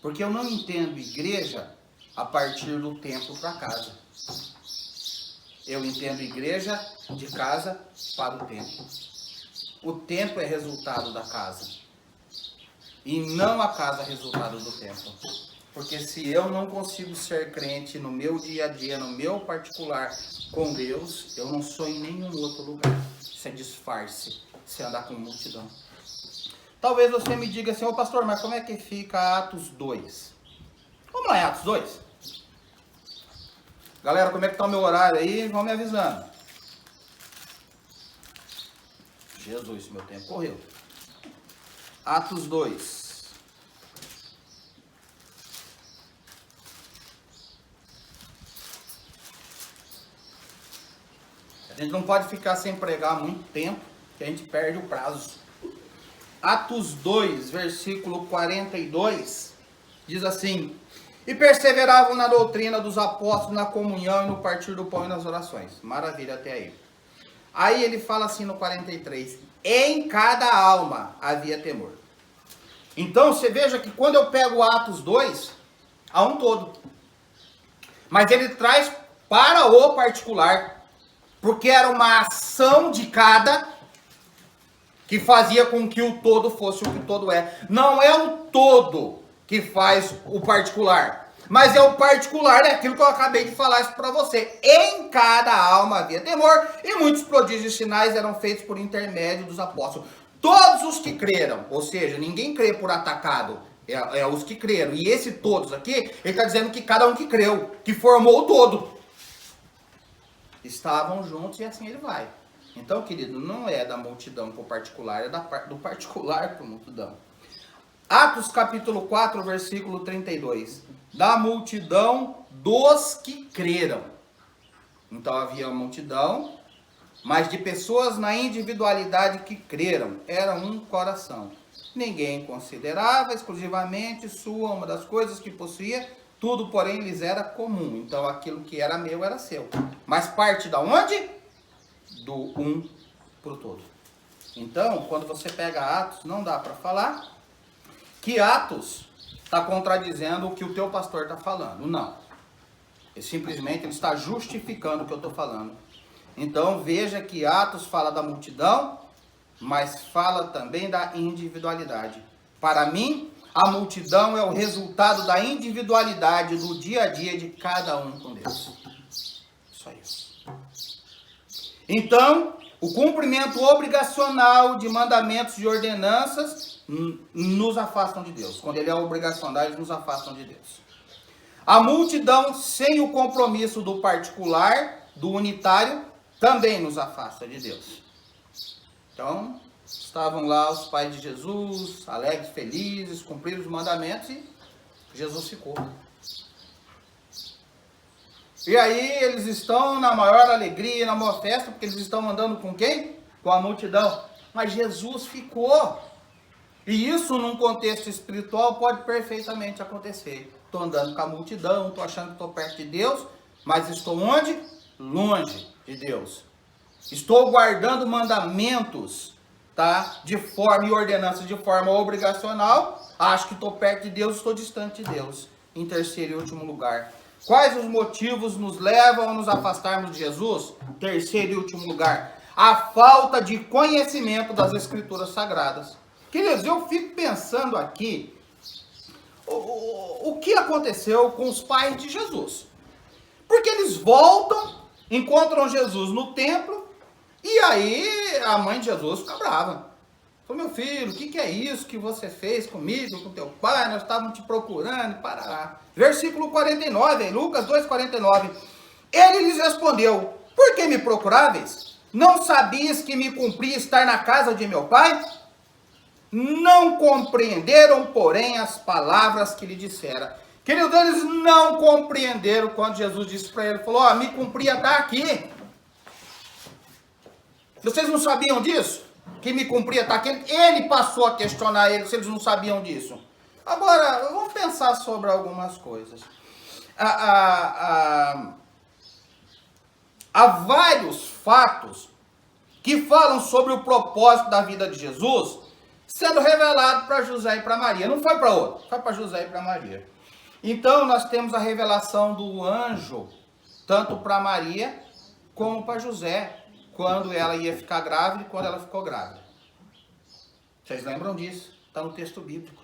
Porque eu não entendo igreja a partir do templo para casa. Eu entendo igreja de casa para o templo. O templo é resultado da casa. E não a casa é resultado do templo. Porque se eu não consigo ser crente no meu dia a dia, no meu particular com Deus, eu não sou em nenhum outro lugar. Isso é disfarce, se andar com multidão. Talvez você me diga assim, pastor, mas como é que fica Atos 2? Vamos lá em Atos 2? Galera, como é que está o meu horário aí? Vão me avisando. Jesus, meu tempo correu. Atos 2. A gente não pode ficar sem pregar muito tempo, que a gente perde o prazo. Atos 2, versículo 42, diz assim: e perseveravam na doutrina dos apóstolos, na comunhão e no partir do pão e nas orações. Maravilha até aí. Aí ele fala assim no 43, em cada alma havia temor. Então você veja que quando eu pego Atos 2, há um todo. Mas ele traz para o particular, porque era uma ação de cada que fazia com que o todo fosse o que o todo é. Não é o todo que faz o particular, mas é o particular, é aquilo que eu acabei de falar isso para você. Em cada alma havia temor, e muitos prodígios e sinais eram feitos por intermédio dos apóstolos. Todos os que creram, ou seja, ninguém crê por atacado, é os que creram. E esse todos aqui, ele está dizendo que cada um que creu, que formou o todo, estavam juntos, e assim ele vai. Então, querido, não é da multidão para o particular, é do particular para a multidão. Atos capítulo 4, versículo 32. Da multidão dos que creram. Então havia uma multidão, mas de pessoas na individualidade que creram. Era um coração. Ninguém considerava exclusivamente sua uma das coisas que possuía. Tudo, porém, lhes era comum. Então aquilo que era meu era seu. Mas parte da onde? Do um para o todo. Então, quando você pega Atos, não dá para falar que Atos está contradizendo o que o teu pastor está falando. Não. Ele está justificando o que eu estou falando. Então veja que Atos fala da multidão, mas fala também da individualidade. Para mim, a multidão é o resultado da individualidade do dia a dia de cada um com Deus. Só isso. Então, O cumprimento obrigacional de mandamentos e ordenanças nos afastam de Deus. Quando ele é obrigacional, eles nos afastam de Deus. A multidão sem o compromisso do particular, do unitário, também nos afasta de Deus. Então, estavam lá os pais de Jesus, alegres, felizes, cumpriram os mandamentos e Jesus ficou. E aí eles estão na maior alegria, na maior festa, porque eles estão andando com quem? Com a multidão. Mas Jesus ficou. E isso num contexto espiritual pode perfeitamente acontecer. Estou andando com a multidão, estou achando que estou perto de Deus, mas estou onde? Longe de Deus. Estou guardando mandamentos, tá? De forma e ordenanças de forma obrigacional. Acho que estou perto de Deus, estou distante de Deus. Em terceiro e último lugar, quais os motivos nos levam a nos afastarmos de Jesus? Terceiro e último lugar, a falta de conhecimento das Escrituras Sagradas. Queridos, eu fico pensando aqui, o que aconteceu com os pais de Jesus? Porque eles voltam, encontram Jesus no templo, e aí a mãe de Jesus fica brava. Falou, meu filho, o que é isso que você fez comigo, com teu pai? Nós estávamos te procurando, parará. Versículo 49, Lucas 2,49. Ele lhes respondeu, por que me procuráveis? Não sabias que me cumpria estar na casa de meu pai? Não compreenderam, porém, as palavras que lhe dissera. Queridos, eles não compreenderam quando Jesus disse para ele, falou, me cumpria estar aqui. Vocês não sabiam disso? Que me cumpria estar aqui? Ele passou a questionar eles se eles não sabiam disso. Agora, vamos pensar sobre algumas coisas. Há vários fatos que falam sobre o propósito da vida de Jesus sendo revelado para José e para Maria. Não foi para outro, foi para José e para Maria. Então, nós temos a revelação do anjo, tanto para Maria como para José, quando ela ia ficar grávida e quando ela ficou grávida. Vocês lembram disso? Está no texto bíblico.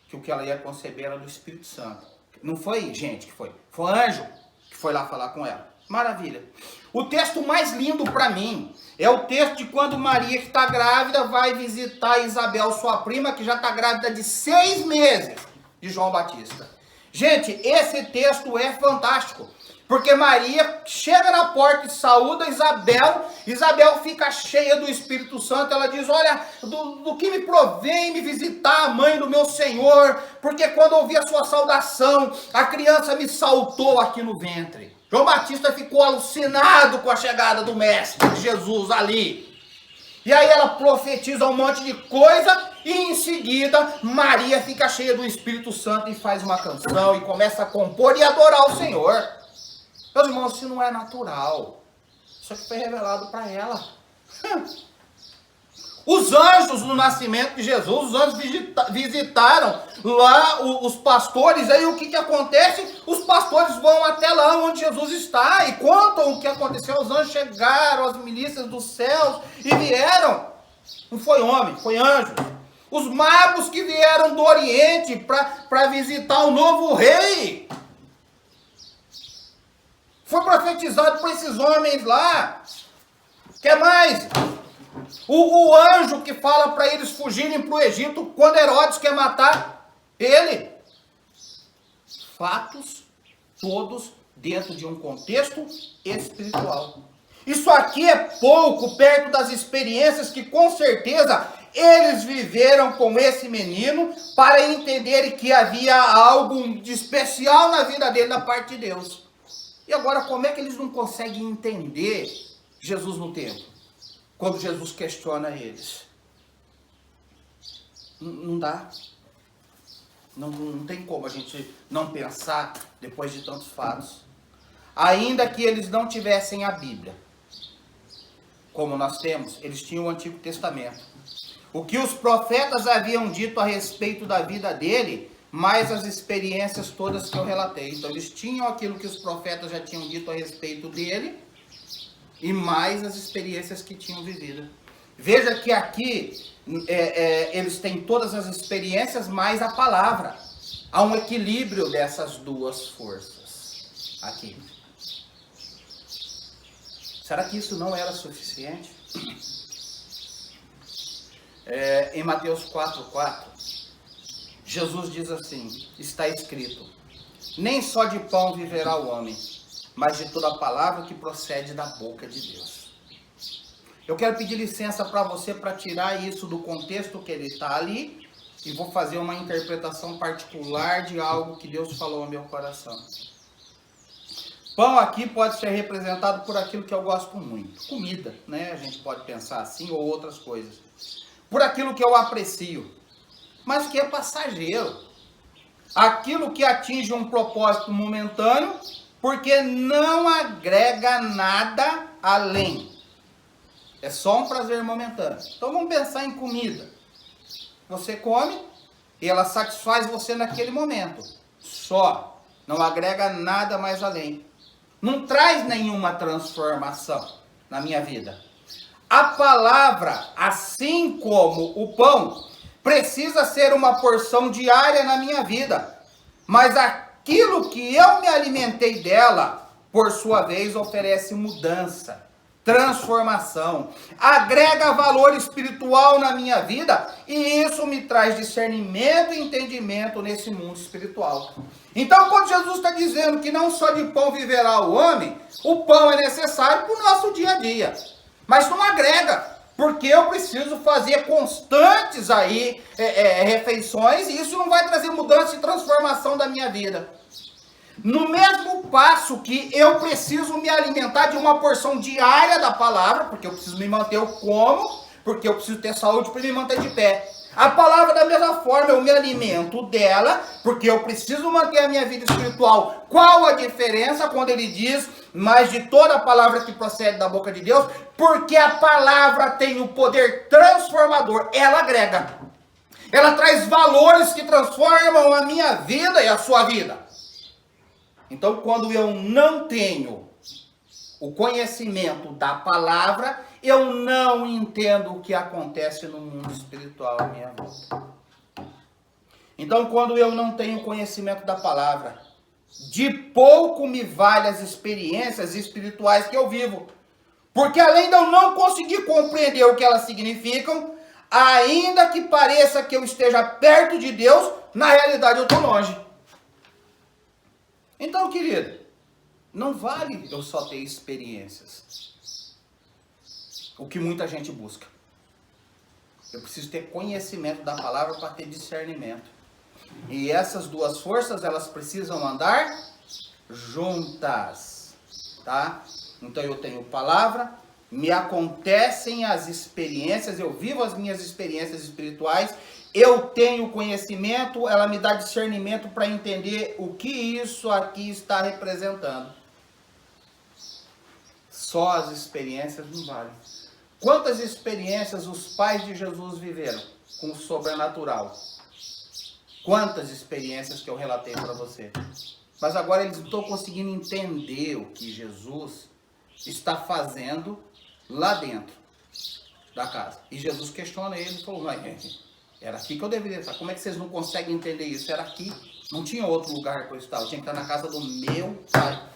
Que o que ela ia conceber era do Espírito Santo. Não foi gente que foi, foi anjo que foi lá falar com ela. Maravilha. O texto mais lindo para mim é o texto de quando Maria, que está grávida, vai visitar Isabel, sua prima, que já está grávida de 6 meses de João Batista. Gente, esse texto é fantástico. Porque Maria chega na porta e saúda Isabel. Isabel fica cheia do Espírito Santo. Ela diz, olha, do que me provém me visitar a mãe do meu Senhor. Porque quando ouvi a sua saudação, a criança me saltou aqui no ventre. João Batista ficou alucinado com a chegada do Mestre, de Jesus ali. E aí ela profetiza um monte de coisa. E em seguida, Maria fica cheia do Espírito Santo e faz uma canção. E começa a compor e adorar o Senhor. Meus irmãos, isso não é natural. Isso aqui foi revelado para ela. Os anjos no nascimento de Jesus, os anjos visitaram lá os pastores. Aí o que acontece? Os pastores vão até lá onde Jesus está e contam o que aconteceu. Os anjos chegaram, as milícias dos céus e vieram. Não foi homem, foi anjo. Os magos que vieram do Oriente para visitar o novo rei. Foi profetizado por esses homens lá. Quer mais? O anjo que fala para eles fugirem para o Egito quando Herodes quer matar ele. Fatos todos dentro de um contexto espiritual. Isso aqui é pouco perto das experiências que com certeza eles viveram com esse menino para entenderem que havia algo de especial na vida dele da parte de Deus. E agora, como é que eles não conseguem entender Jesus no templo? Quando Jesus questiona eles. Não dá. Não tem como a gente não pensar depois de tantos fatos. Ainda que eles não tivessem a Bíblia, como nós temos, eles tinham o Antigo Testamento. O que os profetas haviam dito a respeito da vida dele, mais as experiências todas que eu relatei. Então eles tinham aquilo que os profetas já tinham dito a respeito dele, e mais as experiências que tinham vivido. Veja que aqui eles têm todas as experiências mais a palavra. Há um equilíbrio dessas duas forças aqui. Será que isso não era suficiente? Em Mateus 4:4, Jesus diz assim, está escrito, nem só de pão viverá o homem, mas de toda palavra que procede da boca de Deus. Eu quero pedir licença para você para tirar isso do contexto que ele está ali e vou fazer uma interpretação particular de algo que Deus falou ao meu coração. Pão aqui pode ser representado por aquilo que eu gosto muito. Comida, né? A gente pode pensar assim ou outras coisas. Por aquilo que eu aprecio, mas que é passageiro. Aquilo que atinge um propósito momentâneo, porque não agrega nada além. É só um prazer momentâneo. Então vamos pensar em comida. Você come e ela satisfaz você naquele momento. Só. Não agrega nada mais além. Não traz nenhuma transformação na minha vida. A palavra, assim como o pão, precisa ser uma porção diária na minha vida. Mas aquilo que eu me alimentei dela, por sua vez, oferece mudança, transformação, agrega valor espiritual na minha vida e isso me traz discernimento e entendimento nesse mundo espiritual. Então, quando Jesus está dizendo que não só de pão viverá o homem, o pão é necessário para o nosso dia a dia, mas não agrega, porque eu preciso fazer constantes aí refeições e isso não vai trazer mudança e transformação da minha vida. No mesmo passo que eu preciso me alimentar de uma porção diária da palavra, porque eu preciso me manter, eu como, porque eu preciso ter saúde para me manter de pé. A palavra da mesma forma, eu me alimento dela, porque eu preciso manter a minha vida espiritual. Qual a diferença quando ele diz, mas de toda a palavra que procede da boca de Deus? Porque a palavra tem o poder transformador, ela agrega. Ela traz valores que transformam a minha vida e a sua vida. Então, quando eu não tenho o conhecimento da palavra, eu não entendo o que acontece no mundo espiritual à minha volta. Então, quando eu não tenho conhecimento da palavra, de pouco me vale as experiências espirituais que eu vivo. Porque além de eu não conseguir compreender o que elas significam, ainda que pareça que eu esteja perto de Deus, na realidade eu estou longe. Então, querido, não vale eu só ter experiências. O que muita gente busca. Eu preciso ter conhecimento da palavra para ter discernimento. E essas duas forças, elas precisam andar juntas, tá? Então eu tenho palavra, me acontecem as experiências, eu vivo as minhas experiências espirituais, eu tenho conhecimento, ela me dá discernimento para entender o que isso aqui está representando. Só as experiências não valem. Quantas experiências os pais de Jesus viveram com o sobrenatural? Quantas experiências que eu relatei para você? Mas agora eles não estão conseguindo entender o que Jesus está fazendo lá dentro da casa. E Jesus questiona eles e falou, mas era aqui que eu deveria estar. Como é que vocês não conseguem entender isso? Era aqui. Não tinha outro lugar para eu estar. Eu tinha que estar na casa do meu pai.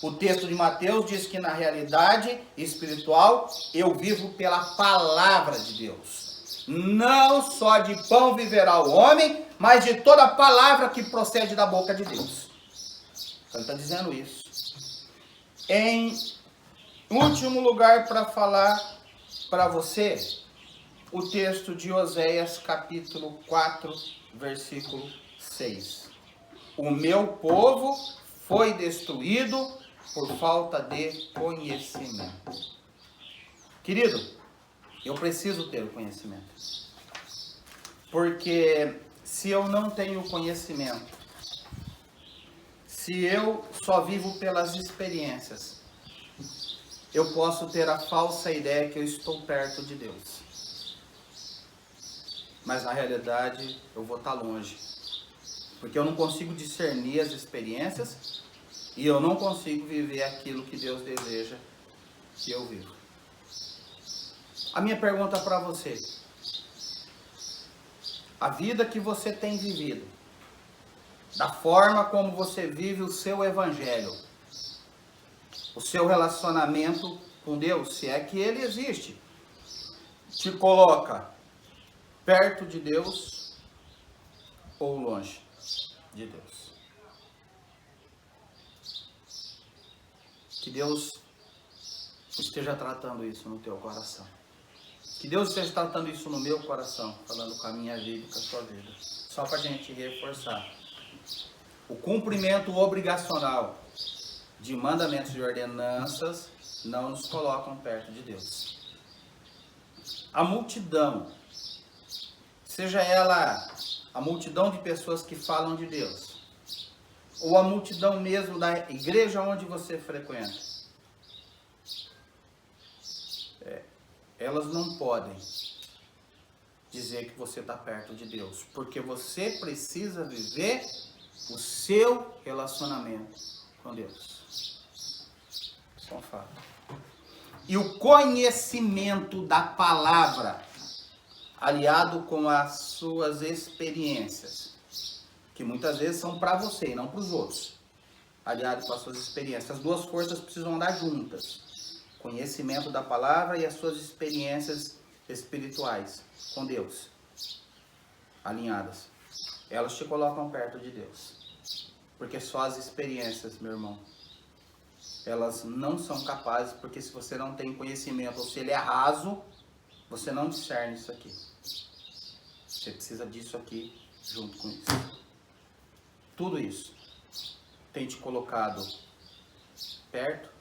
O texto de Mateus diz que na realidade espiritual eu vivo pela palavra de Deus. Não só de pão viverá o homem, mas de toda palavra que procede da boca de Deus. Então ele está dizendo isso. Em último lugar para falar para você, o texto de Oséias capítulo 4, versículo 6. O meu povo foi destruído por falta de conhecimento. Querido, eu preciso ter o conhecimento. Porque se eu não tenho conhecimento, se eu só vivo pelas experiências, eu posso ter a falsa ideia que eu estou perto de Deus. Mas na realidade eu vou estar longe. Porque eu não consigo discernir as experiências e eu não consigo viver aquilo que Deus deseja que eu viva. A minha pergunta para você: a vida que você tem vivido, da forma como você vive o seu evangelho, o seu relacionamento com Deus, se é que ele existe, te coloca perto de Deus ou longe de Deus. Que Deus esteja tratando isso no teu coração. Que Deus esteja tratando isso no meu coração, falando com a minha vida e com a sua vida. Só para a gente reforçar. O cumprimento obrigacional de mandamentos e ordenanças não nos colocam perto de Deus. A multidão, seja ela a multidão de pessoas que falam de Deus, ou a multidão mesmo da igreja onde você frequenta, elas não podem dizer que você está perto de Deus, porque você precisa viver o seu relacionamento com Deus. Só um fato. E o conhecimento da palavra, aliado com as suas experiências, que muitas vezes são para você e não para os outros, aliado com as suas experiências. As duas forças precisam andar juntas. Conhecimento da palavra e as suas experiências espirituais com Deus, alinhadas. Elas te colocam perto de Deus. Porque só as experiências, meu irmão, elas não são capazes, porque se você não tem conhecimento, ou se ele é raso, você não discerne isso aqui. Você precisa disso aqui junto com isso. Tudo isso tem te colocado perto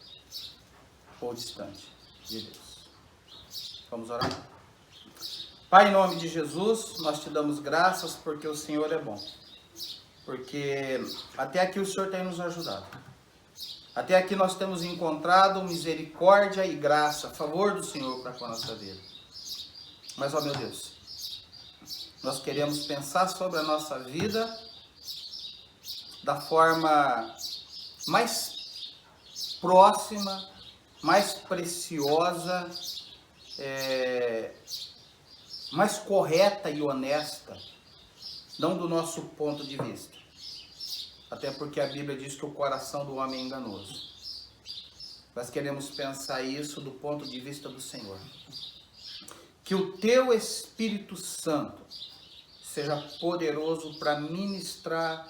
ou distante de Deus. Vamos orar? Pai, em nome de Jesus, nós te damos graças porque o Senhor é bom. Porque até aqui o Senhor tem nos ajudado. Até aqui nós temos encontrado misericórdia e graça, favor do Senhor para com a nossa vida. Mas, ó meu Deus, nós queremos pensar sobre a nossa vida da forma mais próxima, mais preciosa, mais correta e honesta, não do nosso ponto de vista. Até porque a Bíblia diz que o coração do homem é enganoso. Nós queremos pensar isso do ponto de vista do Senhor. Que o teu Espírito Santo seja poderoso para ministrar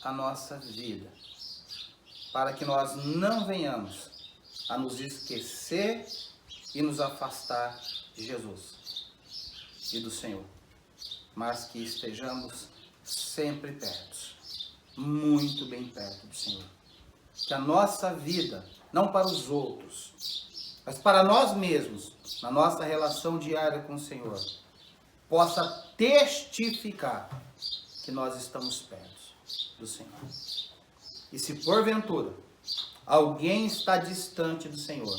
a nossa vida, para que nós não venhamos a nos esquecer e nos afastar de Jesus e do Senhor, mas que estejamos sempre perto, muito bem perto do Senhor. Que a nossa vida, não para os outros, mas para nós mesmos, na nossa relação diária com o Senhor, possa testificar que nós estamos perto do Senhor. E se porventura alguém está distante do Senhor,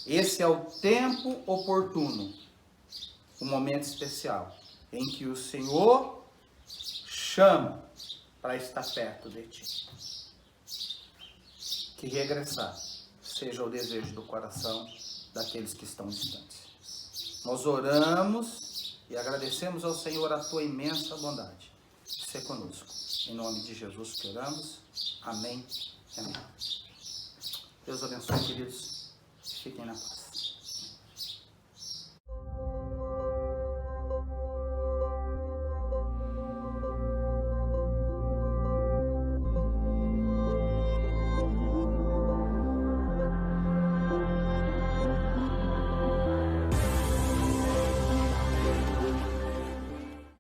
esse é o tempo oportuno, o momento especial, em que o Senhor chama para estar perto de ti. Que regressar seja o desejo do coração daqueles que estão distantes. Nós oramos e agradecemos ao Senhor a tua imensa bondade. Ser conosco. Em nome de Jesus que oramos. Amém. Amém. Deus abençoe, queridos. Fiquem na paz.